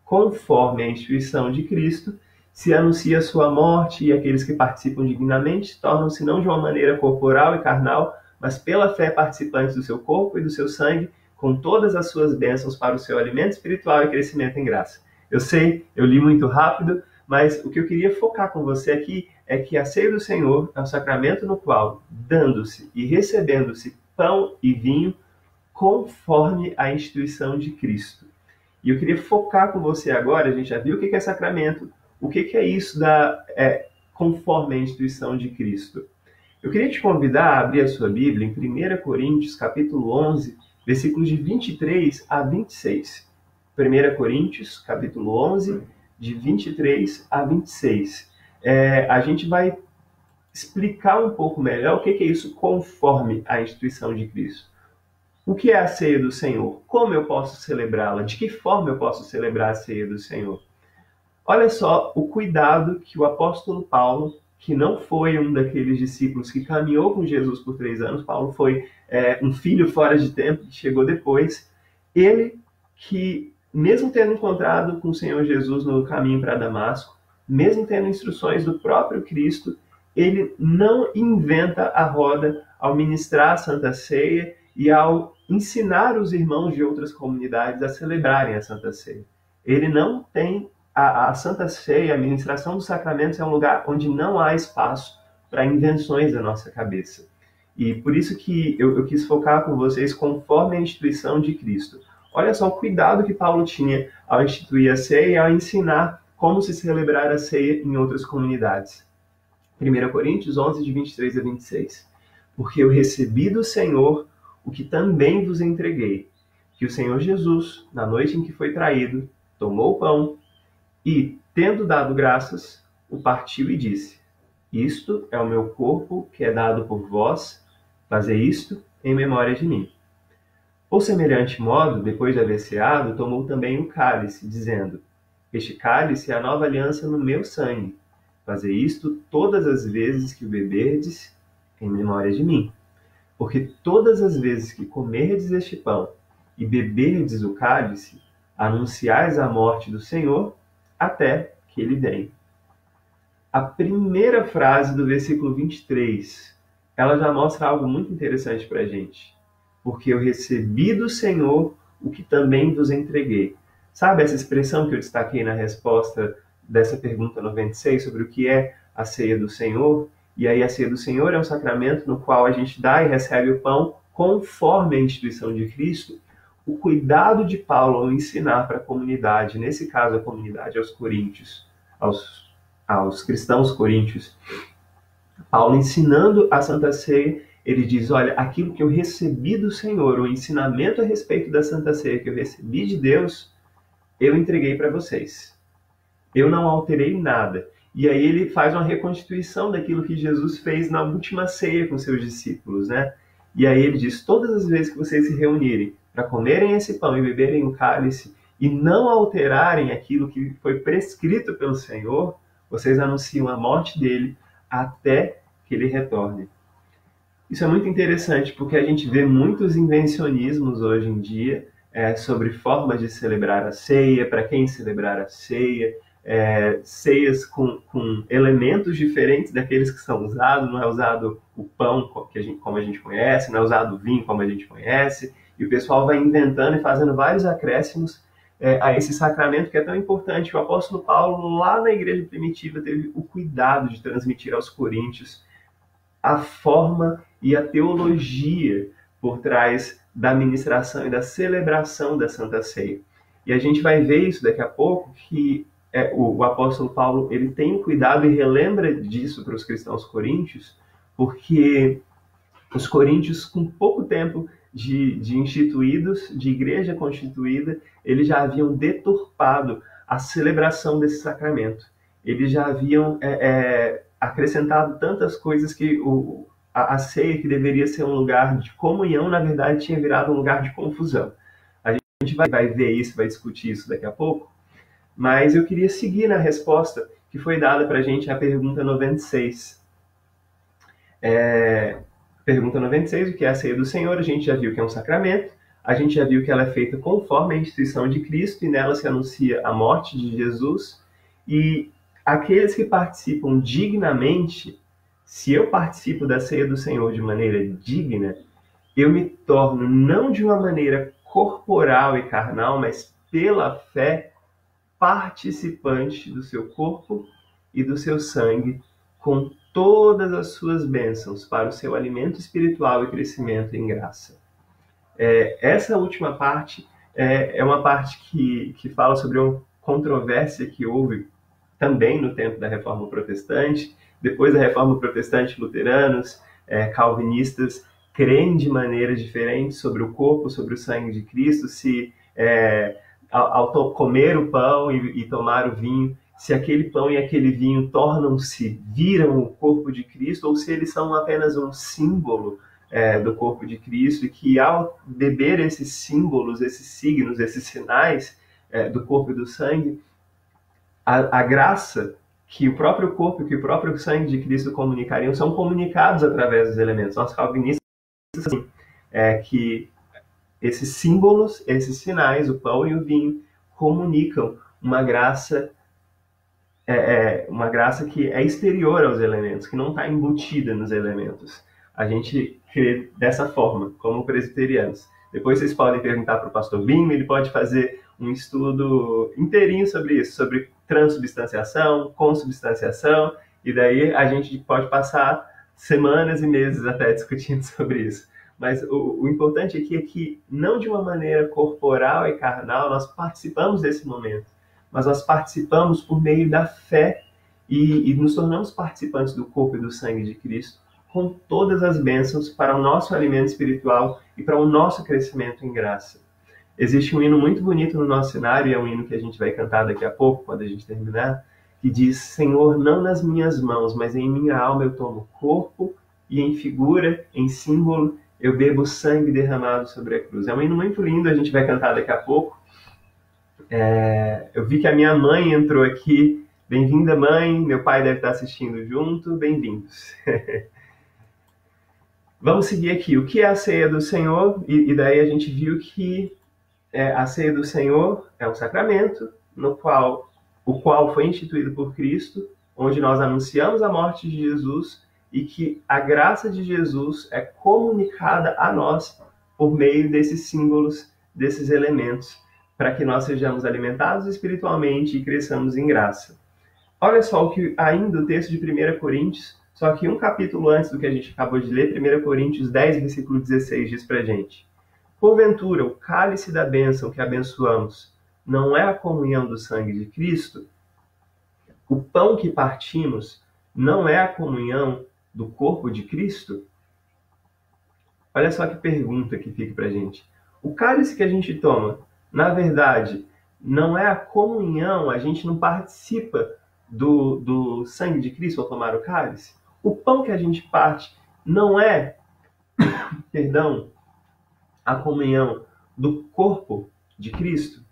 conforme a instituição de Cristo, se anuncia a sua morte e aqueles que participam dignamente tornam-se não de uma maneira corporal e carnal, mas pela fé participantes do seu corpo e do seu sangue, com todas as suas bênçãos para o seu alimento espiritual e crescimento em graça. Eu sei, eu li muito rápido, mas o que eu queria focar com você aqui é que a ceia do Senhor é o sacramento no qual, dando-se e recebendo-se pão e vinho, conforme a instituição de Cristo. E eu queria focar com você agora, a gente já viu o que é sacramento, o que é isso conforme a instituição de Cristo. Eu queria te convidar a abrir a sua Bíblia em 1 Coríntios, capítulo 11, versículos de 23 a 26. 1 Coríntios, capítulo 11, de 23 a 26. A gente vai explicar um pouco melhor o que é isso conforme a instituição de Cristo. o que é a ceia do Senhor? Como eu posso celebrá-la? De que forma eu posso celebrar a ceia do Senhor? Olha só o cuidado que o apóstolo Paulo, que não foi um daqueles discípulos que caminhou com Jesus por 3 anos, Paulo foi um filho fora de tempo, que chegou depois, ele que, mesmo tendo encontrado com o Senhor Jesus no caminho para Damasco, mesmo tendo instruções do próprio Cristo, ele não inventa a roda ao ministrar a Santa Ceia e ao ensinar os irmãos de outras comunidades a celebrarem a Santa Ceia. Ele não tem a Santa Ceia, a ministração dos sacramentos é um lugar onde não há espaço para invenções da nossa cabeça. E por isso que eu quis focar com vocês conforme a instituição de Cristo. Olha só o cuidado que Paulo tinha ao instituir a ceia e ao ensinar como se celebrar a ceia em outras comunidades. 1 Coríntios 11, de 23 a 26. Porque eu recebi do Senhor o que também vos entreguei, que o Senhor Jesus, na noite em que foi traído, tomou o pão e, tendo dado graças, o partiu e disse: Isto é o meu corpo que é dado por vós, fazei isto em memória de mim. Por semelhante modo, depois de haver ceado, tomou também o cálice, dizendo: Este cálice é a nova aliança no meu sangue. Fazei isto todas as vezes que o beberdes, em memória de mim. Porque todas as vezes que comerdes este pão e beberdes o cálice, anunciais a morte do Senhor até que ele venha. A primeira frase do versículo 23, ela já mostra algo muito interessante para a gente. Porque eu recebi do Senhor o que também vos entreguei. Sabe essa expressão que eu destaquei na resposta dessa pergunta 96 sobre o que é a ceia do Senhor? E aí a ceia do Senhor é um sacramento no qual a gente dá e recebe o pão conforme a instituição de Cristo. O cuidado de Paulo ao ensinar para a comunidade, nesse caso a comunidade aos coríntios, aos cristãos coríntios, Paulo ensinando a Santa Ceia, ele diz, olha, aquilo que eu recebi do Senhor, o ensinamento a respeito da Santa Ceia que eu recebi de Deus, eu entreguei para vocês. Eu não alterei nada. E aí ele faz uma reconstituição daquilo que Jesus fez na última ceia com seus discípulos, né? E aí ele diz, todas as vezes que vocês se reunirem para comerem esse pão e beberem o cálice e não alterarem aquilo que foi prescrito pelo Senhor, vocês anunciam a morte dele até que ele retorne. Isso é muito interessante porque a gente vê muitos invencionismos hoje em dia sobre formas de celebrar a ceia, para quem celebrar a ceia, ceias com elementos diferentes daqueles que são usados, não é usado o pão como a gente conhece, não é usado o vinho como a gente conhece, e o pessoal vai inventando e fazendo vários acréscimos a esse sacramento que é tão importante. O apóstolo Paulo, lá na igreja primitiva, teve o cuidado de transmitir aos coríntios a forma e a teologia por trás da ministração e da celebração da Santa Ceia. E a gente vai ver isso daqui a pouco, que o apóstolo Paulo ele tem um cuidado e relembra disso para os cristãos coríntios, porque os coríntios, com pouco tempo de instituídos, de igreja constituída, eles já haviam deturpado a celebração desse sacramento. Eles já haviam acrescentado tantas coisas que a ceia, que deveria ser um lugar de comunhão, na verdade tinha virado um lugar de confusão. A gente vai ver isso, vai discutir isso daqui a pouco, mas eu queria seguir na resposta que foi dada para a gente à pergunta 96. Pergunta 96, o que é a ceia do Senhor? A gente já viu que é um sacramento, a gente já viu que ela é feita conforme a instituição de Cristo e nela se anuncia a morte de Jesus. E aqueles que participam dignamente, se eu participo da ceia do Senhor de maneira digna, eu me torno não de uma maneira corporal e carnal, mas pela fé, participante do seu corpo e do seu sangue, com todas as suas bênçãos para o seu alimento espiritual e crescimento em graça. Essa última parte é uma parte que fala sobre uma controvérsia que houve também no tempo da Reforma Protestante. Depois da Reforma Protestante, luteranos, calvinistas, creem de maneiras diferentes sobre o corpo, sobre o sangue de Cristo, se ao comer o pão e tomar o vinho, se aquele pão e aquele vinho viram o corpo de Cristo, ou se eles são apenas um símbolo do corpo de Cristo, e que ao beber esses símbolos, esses signos, esses sinais do corpo e do sangue, a graça que o próprio corpo, que o próprio sangue de Cristo comunicariam, são comunicados através dos elementos. Nós calvinistas, assim, que esses símbolos, esses sinais, o pão e o vinho, comunicam uma graça que é exterior aos elementos, que não está embutida nos elementos. A gente crê dessa forma, como presbiterianos. Depois vocês podem perguntar para o pastor Bim, ele pode fazer um estudo inteirinho sobre isso, sobre transubstanciação, consubstanciação, e daí a gente pode passar semanas e meses até discutindo sobre isso. Mas o importante aqui é que, não de uma maneira corporal e carnal, nós participamos desse momento, mas nós participamos por meio da fé e nos tornamos participantes do corpo e do sangue de Cristo, com todas as bênçãos para o nosso alimento espiritual e para o nosso crescimento em graça. Existe um hino muito bonito no nosso cenário, e é um hino que a gente vai cantar daqui a pouco, quando a gente terminar, que diz: Senhor, não nas minhas mãos, mas em minha alma eu tomo corpo, e em figura, em símbolo, eu bebo sangue derramado sobre a cruz. É um hino muito lindo, a gente vai cantar daqui a pouco. Eu vi que a minha mãe entrou aqui. Bem-vinda, mãe. Meu pai deve estar assistindo junto. Bem-vindos. Vamos seguir aqui. O que é a ceia do Senhor? E daí a gente viu que a ceia do Senhor é um sacramento o qual foi instituído por Cristo, onde nós anunciamos a morte de Jesus e que a graça de Jesus é comunicada a nós por meio desses símbolos, desses elementos, para que nós sejamos alimentados espiritualmente e cresçamos em graça. Olha só o que ainda o texto de 1 Coríntios, só que um capítulo antes do que a gente acabou de ler, 1 Coríntios 10, versículo 16, diz pra gente: Porventura, o cálice da bênção que abençoamos não é a comunhão do sangue de Cristo? O pão que partimos não é a comunhão do corpo de Cristo? Olha só que pergunta que fica pra gente. O cálice que a gente toma, na verdade, não é a comunhão, a gente não participa do sangue de Cristo ao tomar o cálice? O pão que a gente parte não é, a comunhão do corpo de Cristo?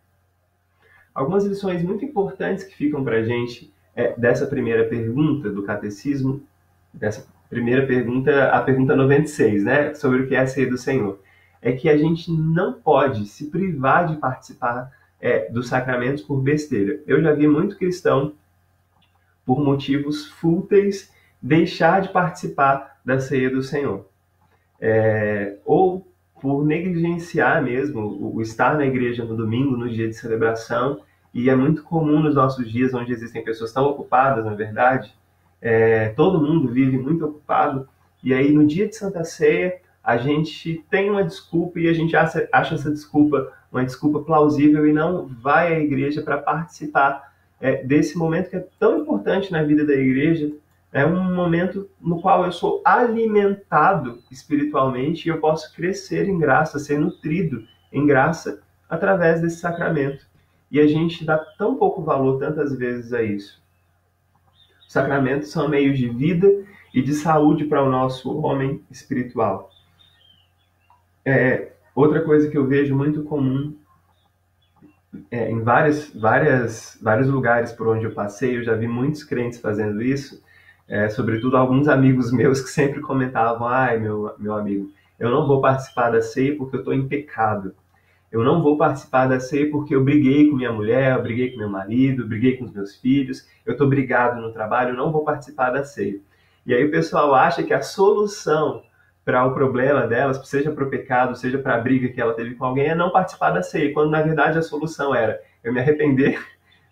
Algumas lições muito importantes que ficam para a gente dessa primeira pergunta do catecismo, dessa primeira pergunta, a pergunta 96, né, sobre o que é a ceia do Senhor, é que a gente não pode se privar de participar dos sacramentos por besteira. Eu já vi muito cristão, por motivos fúteis, deixar de participar da ceia do Senhor. Ou por negligenciar mesmo o estar na igreja no domingo, no dia de celebração, e é muito comum nos nossos dias, onde existem pessoas tão ocupadas, na verdade, todo mundo vive muito ocupado, e aí no dia de Santa Ceia, a gente tem uma desculpa, e a gente acha essa desculpa uma desculpa plausível, e não vai à igreja para participar desse momento que é tão importante na vida da igreja. É um momento no qual eu sou alimentado espiritualmente e eu posso crescer em graça, ser nutrido em graça através desse sacramento. E a gente dá tão pouco valor tantas vezes a isso. Os sacramentos são meios de vida e de saúde para o nosso homem espiritual. Outra coisa que eu vejo muito comum em vários lugares por onde eu passei, eu já vi muitos crentes fazendo isso, sobretudo alguns amigos meus que sempre comentavam: ai, meu amigo, eu não vou participar da ceia porque eu estou em pecado. Eu não vou participar da ceia porque eu briguei com minha mulher, eu briguei com meu marido, eu briguei com os meus filhos, eu estou brigado no trabalho, eu não vou participar da ceia. E aí o pessoal acha que a solução para o problema delas, seja para o pecado, seja para a briga que ela teve com alguém, é não participar da ceia, quando na verdade a solução era eu me arrepender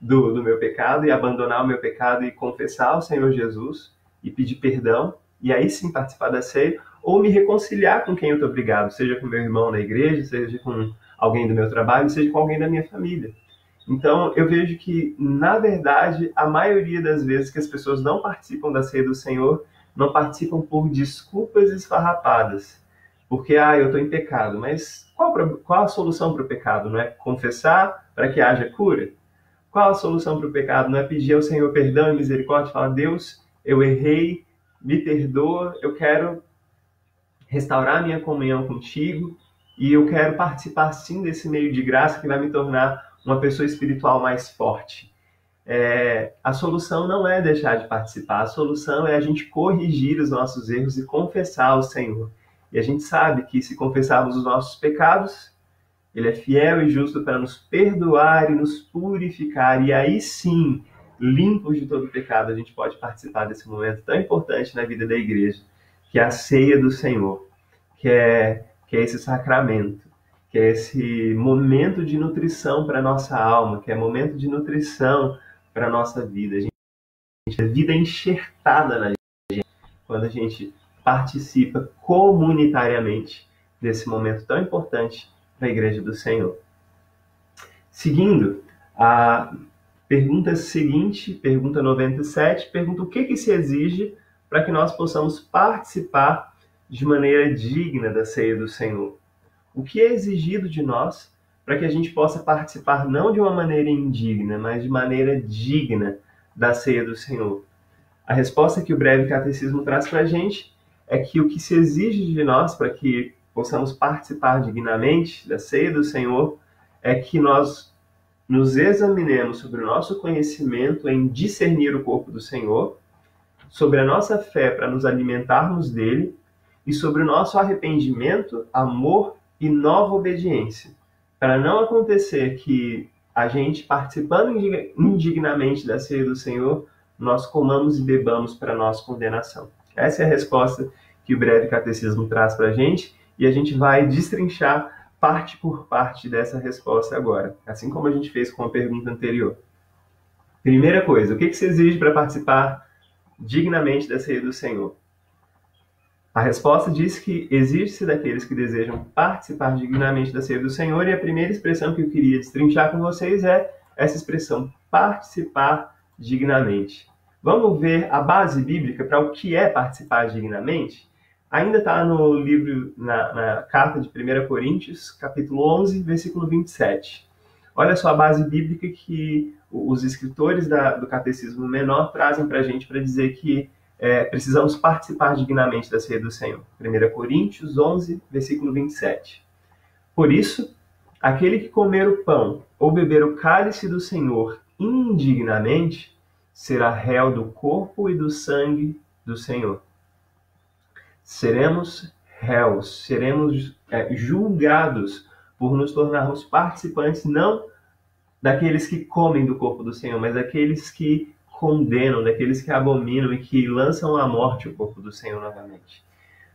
do meu pecado e abandonar o meu pecado e confessar ao Senhor Jesus e pedir perdão, e aí sim participar da ceia, ou me reconciliar com quem eu estou brigado, seja com meu irmão na igreja, seja com alguém do meu trabalho, seja com alguém da minha família. Então eu vejo que, na verdade, a maioria das vezes que as pessoas não participam da ceia do Senhor, não participam por desculpas esfarrapadas, porque eu estou em pecado, mas qual a solução para o pecado? Não é confessar para que haja cura? Qual a solução para o pecado? Não é pedir ao Senhor perdão e misericórdia, falar: Deus, eu errei, me perdoa, eu quero restaurar a minha comunhão contigo, e eu quero participar sim desse meio de graça que vai me tornar uma pessoa espiritual mais forte. A solução não é deixar de participar, a solução é a gente corrigir os nossos erros e confessar ao Senhor. E a gente sabe que se confessarmos os nossos pecados, Ele é fiel e justo para nos perdoar e nos purificar, e aí sim, limpos de todo pecado, a gente pode participar desse momento tão importante na vida da igreja, que é a ceia do Senhor, que é esse sacramento, que é esse momento de nutrição para a nossa alma, que é momento de nutrição para a nossa vida. A vida é enxertada na gente quando a gente participa comunitariamente desse momento tão importante para a Igreja do Senhor. Seguindo, a pergunta seguinte, pergunta 97, pergunta o que se exige para que nós possamos participar de maneira digna da ceia do Senhor. O que é exigido de nós para que a gente possa participar não de uma maneira indigna, mas de maneira digna da ceia do Senhor? A resposta que o breve catecismo traz para a gente é que o que se exige de nós para que possamos participar dignamente da ceia do Senhor é que nós nos examinemos sobre o nosso conhecimento em discernir o corpo do Senhor, sobre a nossa fé para nos alimentarmos dele e sobre o nosso arrependimento, amor e nova obediência, para não acontecer que a gente, participando indignamente da ceia do Senhor, nós comamos e bebamos para nossa condenação. Essa é a resposta que o breve catecismo traz para a gente, e a gente vai destrinchar parte por parte dessa resposta agora, assim como a gente fez com a pergunta anterior. Primeira coisa, o que se exige para participar dignamente da ceia do Senhor? A resposta diz que exige-se daqueles que desejam participar dignamente da ceia do Senhor, e a primeira expressão que eu queria destrinchar com vocês é essa expressão, participar dignamente. Vamos ver a base bíblica para o que é participar dignamente? Ainda está no livro, na carta de 1 Coríntios, capítulo 11, versículo 27. Olha só a base bíblica que os escritores do Catecismo Menor trazem para a gente para dizer que precisamos participar dignamente da ceia do Senhor. 1 Coríntios 11, versículo 27. Por isso, aquele que comer o pão ou beber o cálice do Senhor indignamente será réu do corpo e do sangue do Senhor. Seremos réus, seremos julgados por nos tornarmos participantes não daqueles que comem do corpo do Senhor, mas daqueles que condenam, daqueles que abominam e que lançam à morte o corpo do Senhor novamente.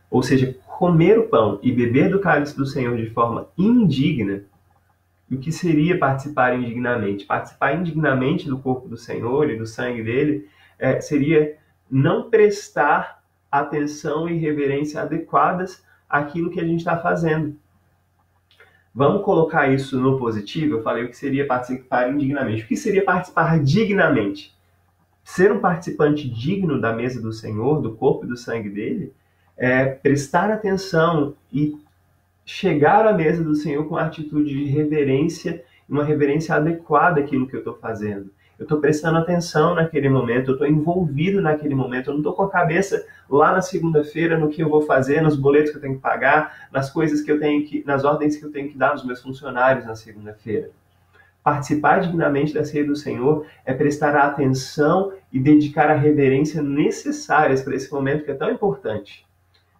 Ou seja, comer o pão e beber do cálice do Senhor de forma indigna, o que seria participar indignamente? Participar indignamente do corpo do Senhor e do sangue dele seria não prestar atenção e reverência adequadas àquilo que a gente está fazendo. Vamos colocar isso no positivo? Eu falei o que seria participar indignamente. O que seria participar dignamente? Ser um participante digno da mesa do Senhor, do corpo e do sangue dele, é prestar atenção e chegar à mesa do Senhor com uma atitude de reverência, uma reverência adequada àquilo que eu estou fazendo. Eu estou prestando atenção naquele momento, eu estou envolvido naquele momento, eu não estou com a cabeça lá na segunda-feira no que eu vou fazer, nos boletos que eu tenho que pagar, nas coisas que eu tenho que, nas ordens que eu tenho que dar aos meus funcionários na segunda-feira. Participar dignamente da ceia do Senhor é prestar a atenção e dedicar a reverência necessárias para esse momento que é tão importante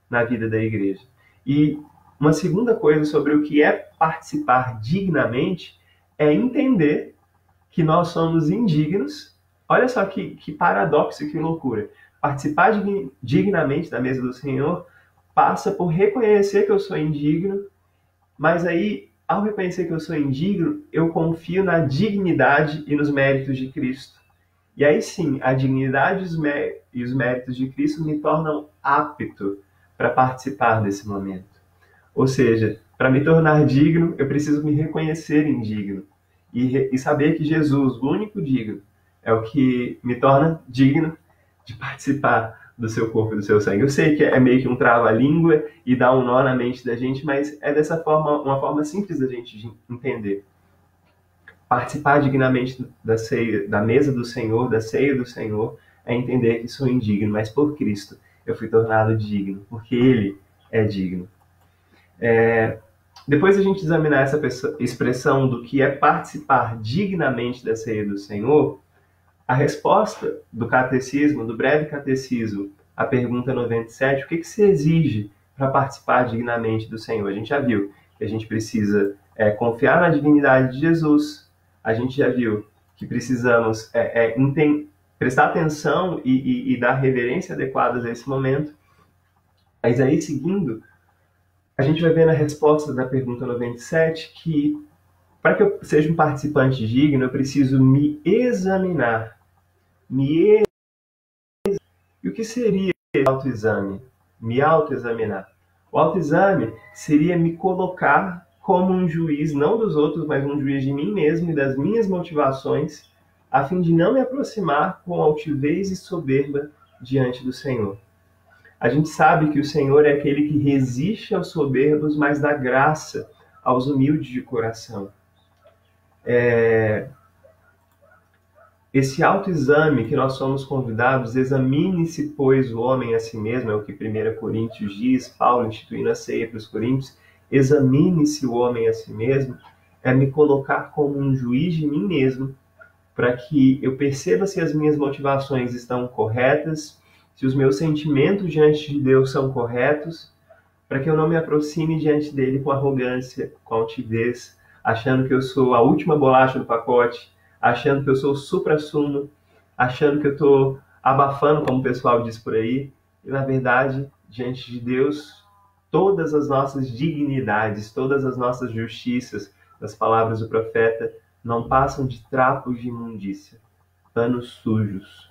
na vida da igreja. E uma segunda coisa sobre o que é participar dignamente é entender que nós somos indignos. Olha só que paradoxo, que loucura. Participar dignamente da mesa do Senhor passa por reconhecer que eu sou indigno, mas aí, ao reconhecer que eu sou indigno, eu confio na dignidade e nos méritos de Cristo. E aí sim, a dignidade e os méritos de Cristo me tornam apto para participar desse momento. Ou seja, para me tornar digno, eu preciso me reconhecer indigno. E saber que Jesus, o único digno, é o que me torna digno de participar do seu corpo e do seu sangue. Eu sei que é meio que um trava-língua e dá um nó na mente da gente, mas é dessa forma, uma forma simples da gente entender. Participar dignamente da mesa do Senhor, da ceia do Senhor, é entender que sou indigno, mas por Cristo eu fui tornado digno, porque Ele é digno. Depois a gente examinar essa expressão do que é participar dignamente da ceia do Senhor, a resposta do catecismo, do breve catecismo, à pergunta 97, o que se exige para participar dignamente do Senhor? A gente já viu que a gente precisa confiar na divindade de Jesus, a gente já viu que precisamos prestar atenção e dar reverência adequadas a esse momento. Mas aí, seguindo, a gente vai ver na resposta da pergunta 97 que, para que eu seja um participante digno, eu preciso me examinar. E o que seria o autoexame? Me autoexaminar. O autoexame seria me colocar como um juiz, não dos outros, mas um juiz de mim mesmo e das minhas motivações, a fim de não me aproximar com altivez e soberba diante do Senhor. A gente sabe que o Senhor é aquele que resiste aos soberbos, mas dá graça aos humildes de coração. Esse autoexame que nós somos convidados, examine-se, pois, o homem a si mesmo, é o que 1 Coríntios diz, Paulo instituindo a ceia para os coríntios, examine-se o homem a si mesmo, é me colocar como um juiz de mim mesmo, para que eu perceba se as minhas motivações estão corretas, se os meus sentimentos diante de Deus são corretos, para que eu não me aproxime diante dele com arrogância, com altivez, achando que eu sou a última bolacha do pacote, achando que eu sou o supra-sumo, achando que eu estou abafando, como o pessoal diz por aí. E, na verdade, diante de Deus, todas as nossas dignidades, todas as nossas justiças, nas palavras do profeta, não passam de trapos de imundícia, panos sujos.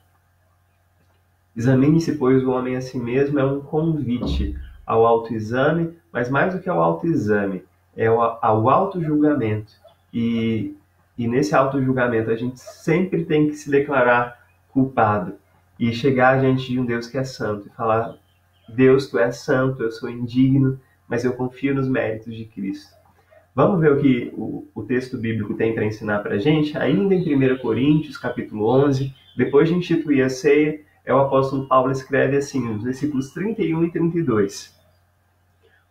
Examine-se, pois, o homem a si mesmo é um convite ao autoexame, mas mais do que ao autoexame, é ao autojulgamento. E nesse autojulgamento a gente sempre tem que se declarar culpado e chegar diante de um Deus que é santo e falar: Deus, tu és santo, eu sou indigno, mas eu confio nos méritos de Cristo. Vamos ver o que o texto bíblico tem para ensinar para a gente? Ainda em 1 Coríntios, capítulo 11, depois de instituir a ceia, o apóstolo Paulo escreve assim, nos versículos 31 e 32.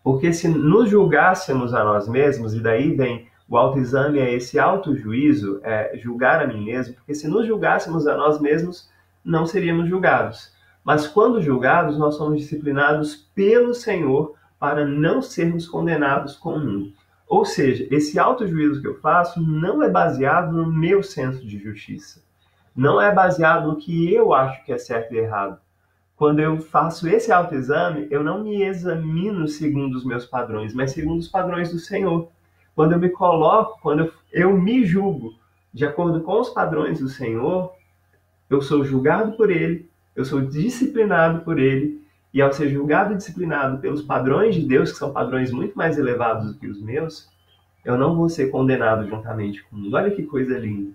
Porque se nos julgássemos a nós mesmos, e daí vem o autoexame, é esse autojuízo, é julgar a mim mesmo, porque se nos julgássemos a nós mesmos, não seríamos julgados. Mas quando julgados, nós somos disciplinados pelo Senhor para não sermos condenados com o mundo. Ou seja, esse autojuízo que eu faço não é baseado no meu senso de justiça. Não é baseado no que eu acho que é certo e errado. Quando eu faço esse autoexame, eu não me examino segundo os meus padrões, mas segundo os padrões do Senhor. Quando eu me coloco, quando eu me julgo de acordo com os padrões do Senhor, eu sou julgado por Ele, eu sou disciplinado por Ele, e ao ser julgado e disciplinado pelos padrões de Deus, que são padrões muito mais elevados do que os meus, eu não vou ser condenado juntamente com o mundo. Olha que coisa linda.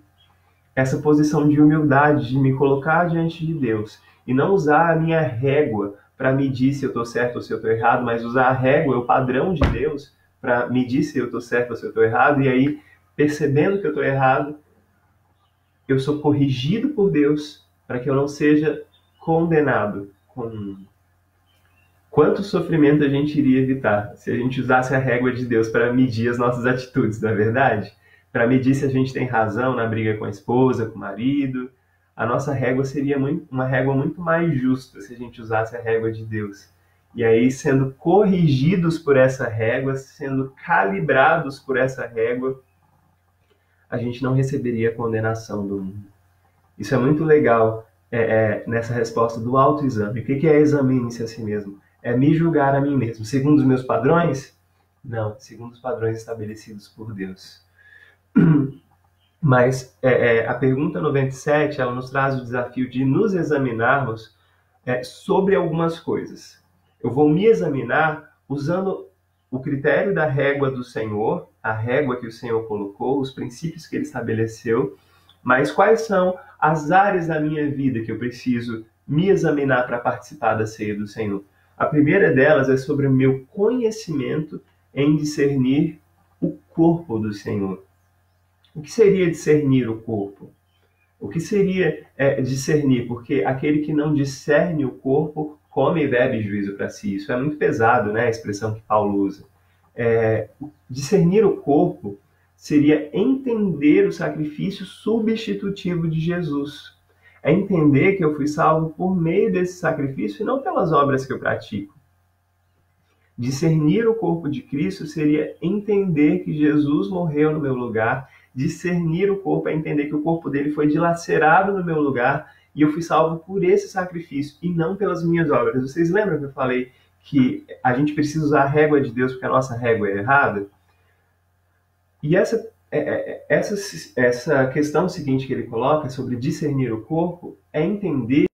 Essa posição de humildade, de me colocar diante de Deus e não usar a minha régua para medir se eu estou certo ou se eu estou errado, mas usar a régua, o padrão de Deus, para medir se eu estou certo ou se eu estou errado, e aí, percebendo que eu estou errado, eu sou corrigido por Deus para que eu não seja condenado com o mundo. Quanto sofrimento a gente iria evitar se a gente usasse a régua de Deus para medir as nossas atitudes, não é verdade? Para medir se a gente tem razão na briga com a esposa, com o marido. A nossa régua seria uma régua muito mais justa se a gente usasse a régua de Deus. E aí, sendo corrigidos por essa régua, sendo calibrados por essa régua, a gente não receberia a condenação do mundo. Isso é muito legal nessa resposta do autoexame. O que é examine-se a si mesmo? É me julgar a mim mesmo. Segundo os meus padrões? Não, segundo os padrões estabelecidos por Deus. Mas a pergunta 97, ela nos traz o desafio de nos examinarmos sobre algumas coisas. Eu vou me examinar usando o critério da régua do Senhor, a régua que o Senhor colocou, os princípios que Ele estabeleceu, mas quais são as áreas da minha vida que eu preciso me examinar para participar da ceia do Senhor? A primeira delas é sobre o meu conhecimento em discernir o corpo do Senhor. O que seria discernir o corpo? O que seria discernir? Porque aquele que não discerne o corpo come e bebe juízo para si. Isso é muito pesado, né? A expressão que Paulo usa. Discernir o corpo seria entender o sacrifício substitutivo de Jesus. É entender que eu fui salvo por meio desse sacrifício e não pelas obras que eu pratico. Discernir o corpo de Cristo seria entender que Jesus morreu no meu lugar. Discernir o corpo é entender que o corpo dele foi dilacerado no meu lugar e eu fui salvo por esse sacrifício e não pelas minhas obras. Vocês lembram que eu falei que a gente precisa usar a régua de Deus porque a nossa régua é errada? E essa questão seguinte que ele coloca sobre discernir o corpo é entender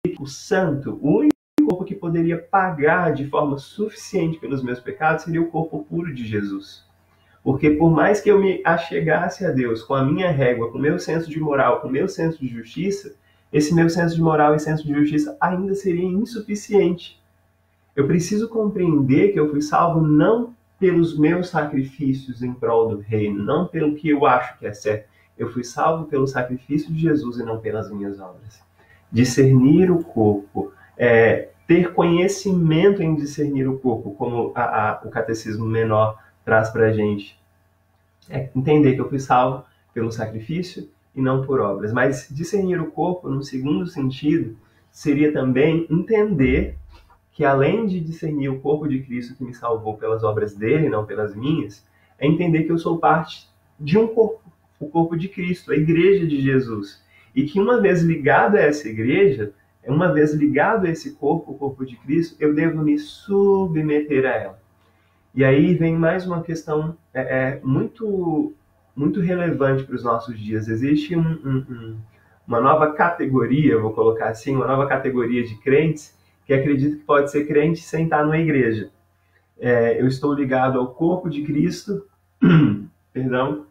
que o santo, o único corpo que poderia pagar de forma suficiente pelos meus pecados seria o corpo puro de Jesus. Porque por mais que eu me achegasse a Deus com a minha régua, com o meu senso de moral, com o meu senso de justiça, esse meu senso de moral e senso de justiça ainda seria insuficiente. Eu preciso compreender que eu fui salvo não pelos meus sacrifícios em prol do reino, não pelo que eu acho que é certo. Eu fui salvo pelo sacrifício de Jesus e não pelas minhas obras. Discernir o corpo, ter conhecimento em discernir o corpo, como o Catecismo Menor traz para a gente. É entender que eu fui salvo pelo sacrifício e não por obras. Mas discernir o corpo, no segundo sentido, seria também entender que além de discernir o corpo de Cristo que me salvou pelas obras dele, não pelas minhas, é entender que eu sou parte de um corpo, o corpo de Cristo, a igreja de Jesus. E que uma vez ligado a essa igreja, uma vez ligado a esse corpo, o corpo de Cristo, eu devo me submeter a ela. E aí vem mais uma questão muito, muito relevante para os nossos dias. Existe uma nova categoria, vou colocar assim, uma nova categoria de crentes que acredita que pode ser crente sem estar numa igreja. Eu estou ligado ao corpo de Cristo, perdão,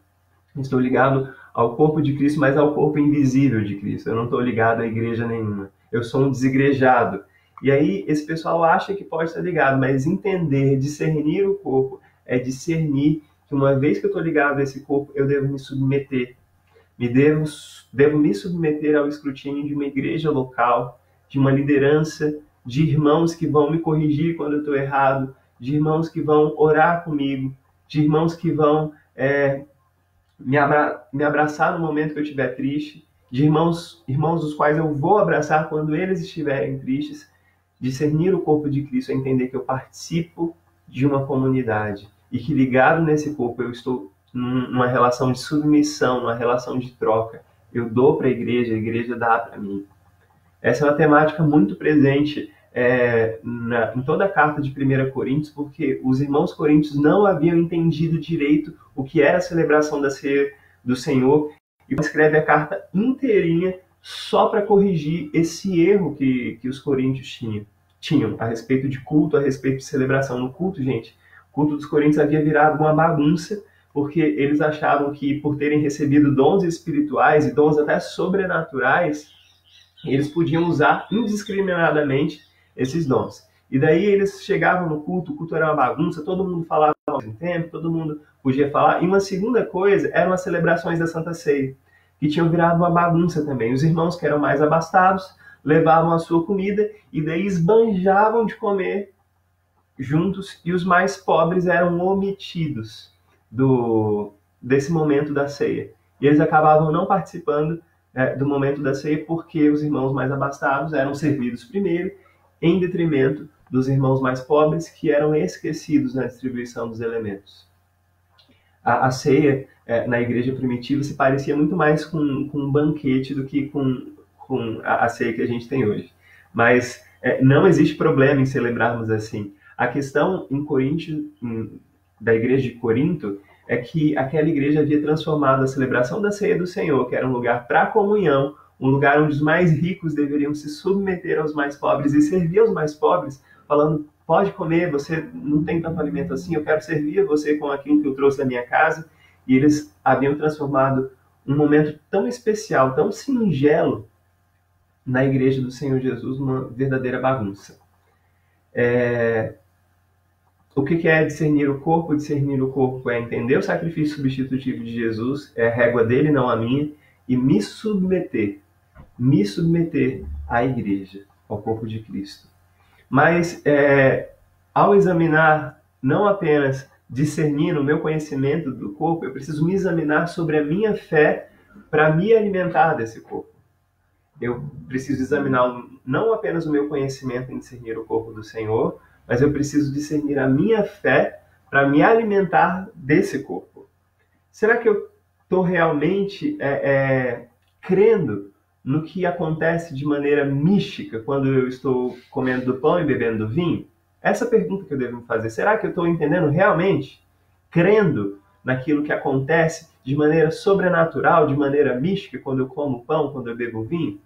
estou ligado ao corpo de Cristo, mas ao corpo invisível de Cristo. Eu não estou ligado a igreja nenhuma. Eu sou um desigrejado. E aí esse pessoal acha que pode estar ligado, mas entender, discernir o corpo, é discernir que uma vez que eu estou ligado a esse corpo, eu devo me submeter. Devo me submeter ao escrutínio de uma igreja local, de uma liderança, de irmãos que vão me corrigir quando eu estou errado, de irmãos que vão orar comigo, de irmãos que vão me abraçar no momento que eu estiver triste, de irmãos dos quais eu vou abraçar quando eles estiverem tristes. Discernir o corpo de Cristo é entender que eu participo de uma comunidade e que ligado nesse corpo eu estou numa relação de submissão, numa relação de troca. Eu dou para a igreja dá para mim. Essa é uma temática muito presente em toda a carta de 1 Coríntios, porque os irmãos coríntios não haviam entendido direito o que era a celebração da ceia do Senhor, e escreve a carta inteirinha só para corrigir esse erro que os coríntios tinham a respeito de culto, a respeito de celebração. No culto, gente, o culto dos coríntios havia virado uma bagunça, porque eles achavam que por terem recebido dons espirituais e dons até sobrenaturais, eles podiam usar indiscriminadamente esses dons. E daí eles chegavam no culto, o culto era uma bagunça, todo mundo falava ao mesmo tempo, todo mundo podia falar. E uma segunda coisa eram as celebrações da Santa Ceia, que tinham virado uma bagunça também. Os irmãos que eram mais abastados levavam a sua comida e daí esbanjavam de comer juntos, e os mais pobres eram omitidos desse momento da ceia. E eles acabavam não participando do momento da ceia porque os irmãos mais abastados eram servidos primeiro, em detrimento dos irmãos mais pobres, que eram esquecidos na distribuição dos elementos. A ceia na igreja primitiva se parecia muito mais com um banquete do que com a ceia que a gente tem hoje. Mas não existe problema em celebrarmos assim. A questão da igreja de Corinto é que aquela igreja havia transformado a celebração da ceia do Senhor, que era um lugar para comunhão, um lugar onde os mais ricos deveriam se submeter aos mais pobres e servir aos mais pobres, falando: pode comer, você não tem tanto alimento assim, eu quero servir você com aquilo que eu trouxe da minha casa. E eles haviam transformado um momento tão especial, tão singelo na igreja do Senhor Jesus numa verdadeira bagunça. O que é discernir o corpo? Discernir o corpo é entender o sacrifício substitutivo de Jesus, é a régua dele, não a minha, e me submeter à igreja, ao corpo de Cristo. Mas ao examinar, não apenas discernir o meu conhecimento do corpo, eu preciso me examinar sobre a minha fé para me alimentar desse corpo. Eu preciso examinar não apenas o meu conhecimento em discernir o corpo do Senhor, mas eu preciso discernir a minha fé para me alimentar desse corpo. Será que eu estou realmente crendo no que acontece de maneira mística quando eu estou comendo do pão e bebendo do vinho? Essa pergunta que eu devo me fazer. Será que eu estou entendendo realmente? Crendo naquilo que acontece de maneira sobrenatural, de maneira mística, quando eu como pão, quando eu bebo vinho?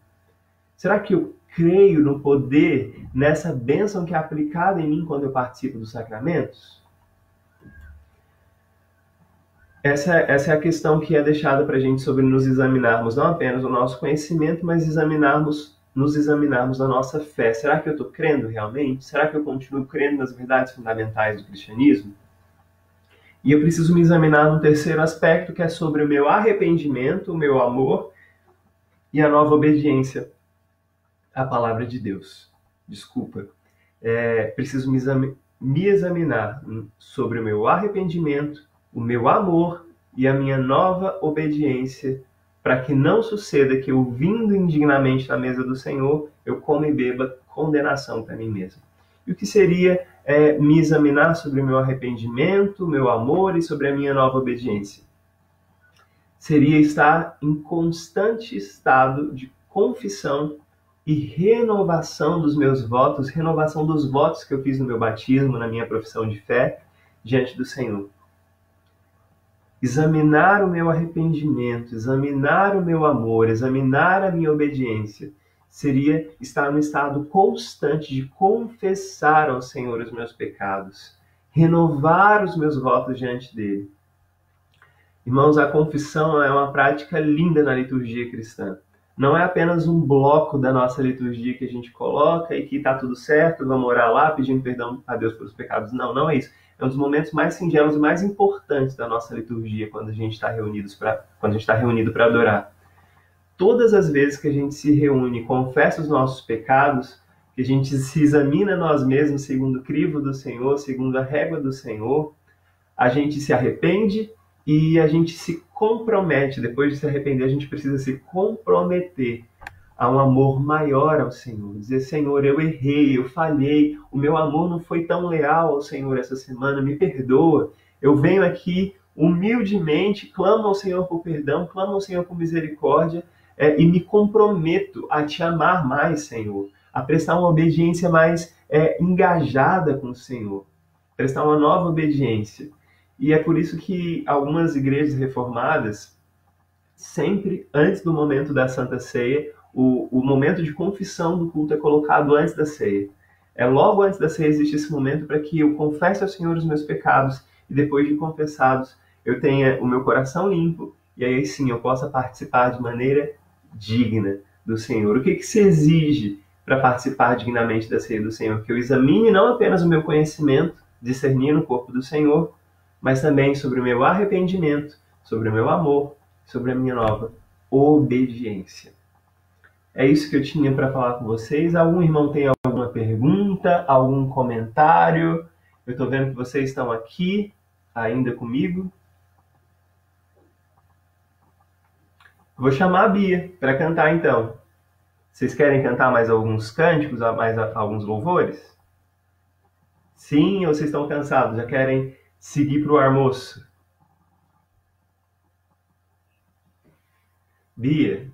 Será que eu creio no poder, nessa bênção que é aplicada em mim quando eu participo dos sacramentos? Essa é a questão que é deixada para a gente sobre nos examinarmos, não apenas o nosso conhecimento, mas nos examinarmos a nossa fé. Será que eu estou crendo realmente? Será que eu continuo crendo nas verdades fundamentais do cristianismo? E eu preciso me examinar no terceiro aspecto, que é sobre o meu arrependimento, o meu amor e a nova obediência à palavra de Deus. Desculpa. Preciso me examinar sobre o meu arrependimento, o meu amor e a minha nova obediência, para que não suceda que eu, vindo indignamente na mesa do Senhor, eu coma e beba condenação para mim mesmo. E o que seria me examinar sobre o meu arrependimento, o meu amor e sobre a minha nova obediência? Seria estar em constante estado de confissão e renovação dos meus votos, renovação dos votos que eu fiz no meu batismo, na minha profissão de fé, diante do Senhor. Examinar o meu arrependimento, examinar o meu amor, examinar a minha obediência, seria estar no estado constante de confessar ao Senhor os meus pecados, renovar os meus votos diante dele. Irmãos, a confissão é uma prática linda na liturgia cristã. Não é apenas um bloco da nossa liturgia que a gente coloca e que está tudo certo, vamos orar lá pedindo perdão a Deus pelos pecados. Não, não é isso. É um dos momentos mais singelos e mais importantes da nossa liturgia quando a gente está reunido para adorar. Todas as vezes que a gente se reúne, confessa os nossos pecados, que a gente se examina nós mesmos segundo o crivo do Senhor, segundo a régua do Senhor, a gente se arrepende e a gente se compromete. Depois de se arrepender, a gente precisa se comprometer a um amor maior ao Senhor. Dizer, Senhor, eu errei, eu falhei, o meu amor não foi tão leal ao Senhor essa semana, me perdoa. Eu venho aqui humildemente, clamo ao Senhor por perdão, clamo ao Senhor por misericórdia e me comprometo a te amar mais, Senhor, a prestar uma obediência mais engajada com o Senhor, prestar uma nova obediência. E é por isso que algumas igrejas reformadas, sempre antes do momento da Santa Ceia, o momento de confissão do culto é colocado antes da ceia. Logo antes da ceia existe esse momento para que eu confesse ao Senhor os meus pecados e depois de confessados eu tenha o meu coração limpo e aí sim eu possa participar de maneira digna do Senhor. O que se exige para participar dignamente da ceia do Senhor? Que eu examine não apenas o meu conhecimento, discernir no corpo do Senhor, mas também sobre o meu arrependimento, sobre o meu amor, sobre a minha nova obediência. É isso que eu tinha para falar com vocês. Algum irmão tem alguma pergunta, algum comentário? Eu estou vendo que vocês estão aqui ainda comigo. Vou chamar a Bia para cantar então. Vocês querem cantar mais alguns cânticos, mais alguns louvores? Sim, ou vocês estão cansados? Já querem seguir para o almoço? Bia?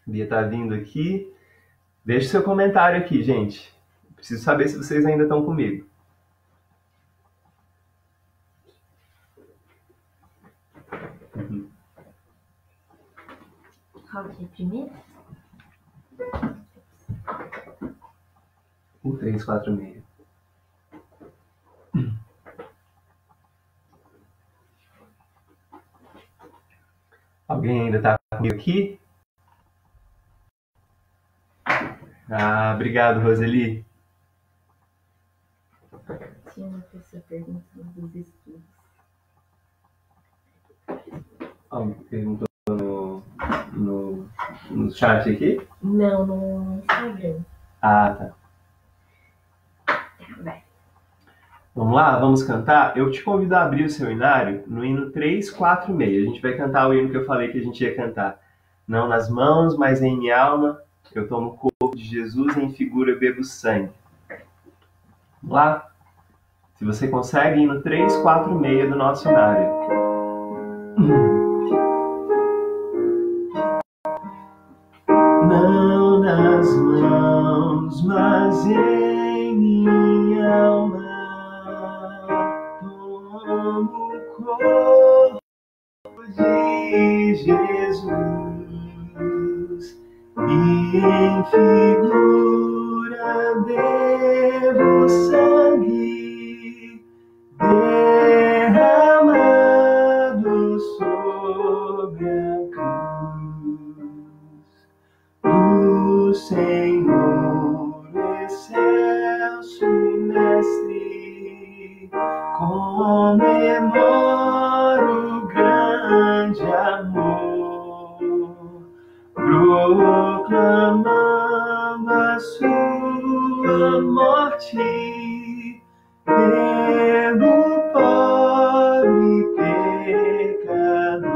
Bia está vindo aqui. Deixe seu comentário aqui, gente. Preciso saber se vocês ainda estão comigo. Qual que é primeiro? O 346. Alguém ainda está comigo aqui? Obrigado, Roseli. Tinha uma pessoa perguntando dos estudos. Alguém perguntou no chat aqui? Não, no Instagram. Tá. Vamos lá? Vamos cantar? Eu te convido a abrir o seu hinário no hino 346. A gente vai cantar o hino que eu falei que a gente ia cantar. Não nas mãos, mas em minha alma, eu tomo o corpo de Jesus, em figura eu bebo sangue. Vamos lá? Se você consegue, hino 346 do nosso hinário. Não nas mãos, mas em minha alma, tomo o corpo de Jesus e em figura bebo sangue derramado sobre a cruz do Senhor, excelso e mestre, comemoro o grande amor, proclamando a sua morte pelo pobre pecador.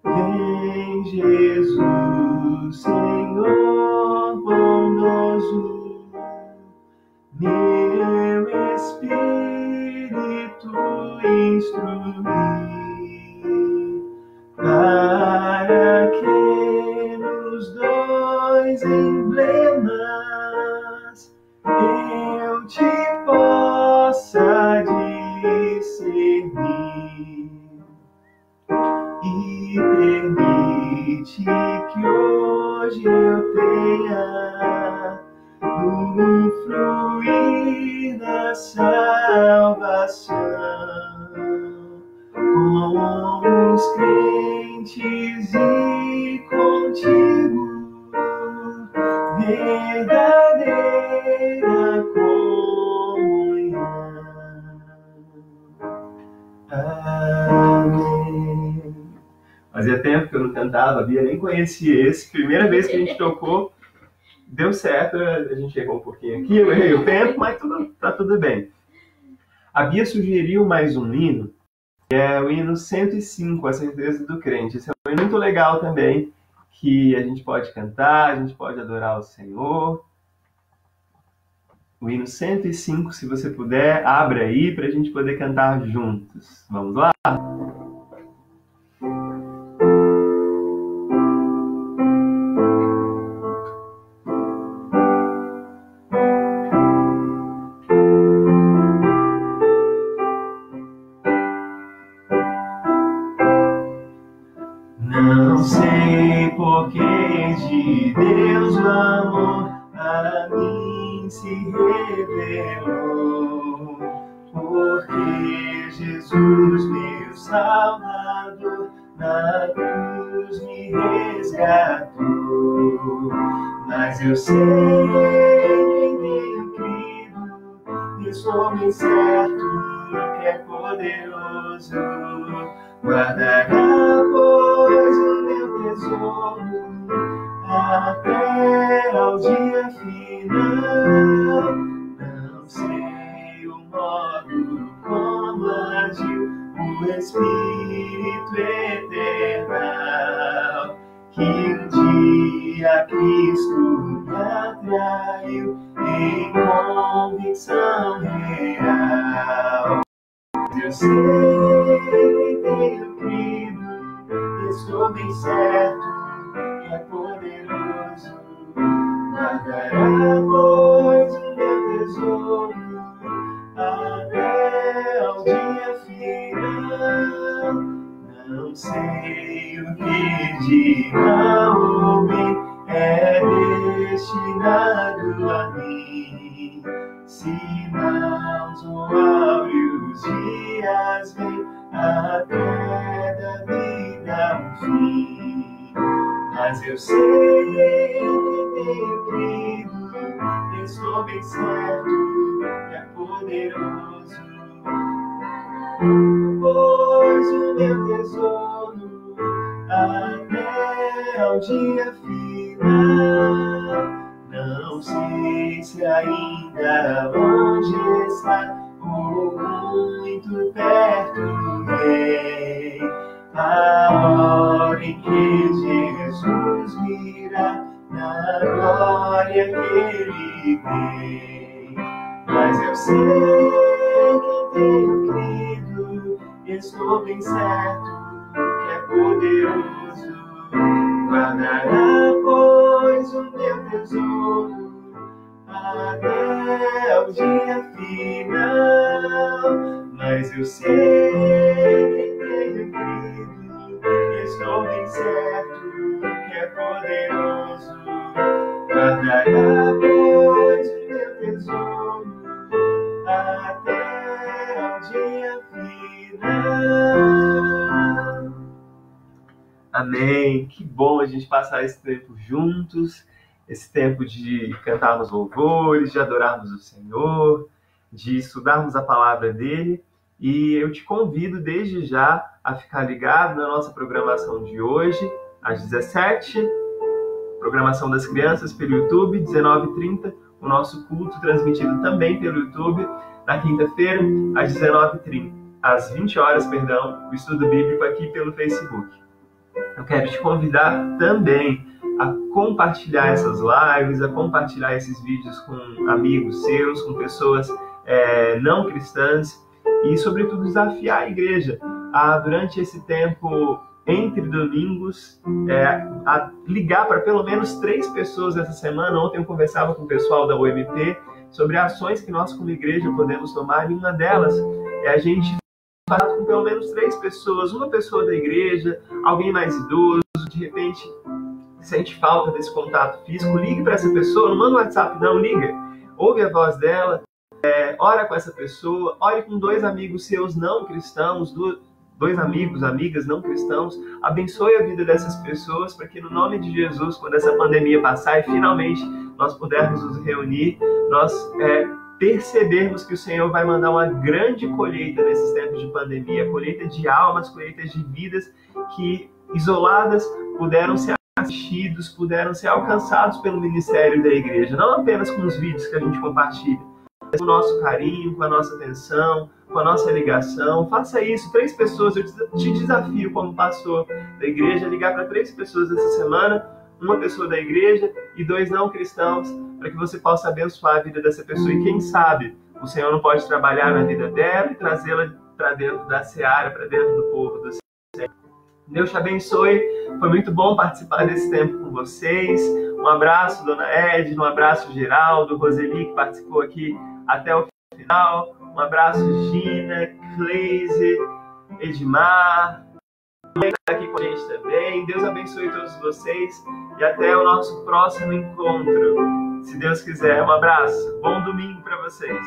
Vem Jesus, Senhor bondoso, meu espírito instruir, para que nos dois emblemas eu te possa discernir. E permite que hoje eu tenha no fluir da salvação com os crentes e contigo verdadeira comunhão. Amém. Fazia tempo que eu não cantava, a Bia nem conhecia esse. Primeira vez que a gente tocou, deu certo, a gente errou um pouquinho aqui, eu errei o tempo, mas tá tudo bem. A Bia sugeriu mais um hino, que é o hino 105, A Certeza do Crente. Esse é um hino muito legal também, que a gente pode cantar, a gente pode adorar o Senhor. O hino 105, se você puder, abra aí para a gente poder cantar juntos. Vamos lá? Não sei porque de Deus o amor a mim se revelou, porque Jesus, meu Salvador, na cruz me resgatou. Mas eu sei quem tenho crido, e sou bem certo que é poderoso, guardará, pois, o meu tesouro até ao dia final. Não sei o modo como agiu o Espírito eternal, que um dia Cristo me atraiu em convicção real. Eu sei que tenho crido, estou bem certo que é poderoso, guardará, pois, o meu tesouro até ao dia final. Não sei o que dirá o bem é destinado a mim, se maus ou áureos dias vêm até da vida um fim. Mas eu sei que tenho crido, estou bem certo que é poderoso, pois o meu tesouro até ao dia final. não sei se ainda longe está ou muito perto vem a hora em que Jesus virá na glória que Ele tem. Mas eu sei que tenho crido, estou bem certo que é poderoso. Guardará, pois, o meu tesouro até o dia final. Mas eu sei que tenho crido, estou bem certo que é poderoso. Guardará, pois, o meu tesouro até o dia final. Amém. Que bom a gente passar esse tempo juntos, esse tempo de cantarmos louvores, de adorarmos o Senhor, de estudarmos a palavra dele. E eu te convido desde já a ficar ligado na nossa programação de hoje, às 17h, programação das crianças pelo YouTube, 19h30, o nosso culto transmitido também pelo YouTube, na quinta-feira, às 19h30, às 20 horas, o estudo bíblico aqui pelo Facebook. Eu quero te convidar também a compartilhar essas lives, a compartilhar esses vídeos com amigos seus, com pessoas não cristãs e, sobretudo, desafiar a igreja a, durante esse tempo entre domingos, a ligar para pelo menos 3 pessoas essa semana. Ontem eu conversava com o pessoal da UMP sobre ações que nós como igreja podemos tomar, e uma delas é a gente falar com pelo menos 3 pessoas, uma pessoa da igreja, alguém mais idoso, de repente sente falta desse contato físico, ligue para essa pessoa, não manda um WhatsApp não, liga, ouve a voz dela, ora com essa pessoa, ore com 2 amigos seus não cristãos, 2 amigos, amigas não cristãos, abençoe a vida dessas pessoas para que no nome de Jesus, quando essa pandemia passar e finalmente nós pudermos nos reunir, nós percebermos que o Senhor vai mandar uma grande colheita nesses tempos de pandemia, colheita de almas, colheita de vidas que, isoladas, puderam ser assistidos, puderam ser alcançados pelo ministério da igreja, não apenas com os vídeos que a gente compartilha, mas com o nosso carinho, com a nossa atenção, com a nossa ligação. Faça isso, 3 pessoas, eu te desafio como pastor da igreja, ligar para 3 pessoas essa semana, uma pessoa da igreja e 2 não cristãos, para que você possa abençoar a vida dessa pessoa. E quem sabe o Senhor não pode trabalhar na vida dela e trazê-la para dentro da seara, para dentro do povo do Senhor. Deus te abençoe. Foi muito bom participar desse tempo com vocês. Um abraço, Dona Edna, um abraço, Geraldo, Roseli, que participou aqui até o final. Um abraço, Gina, Cleise, Edmar, que está aqui com a gente também. Deus abençoe todos vocês e até o nosso próximo encontro. Se Deus quiser, um abraço. Bom domingo para vocês.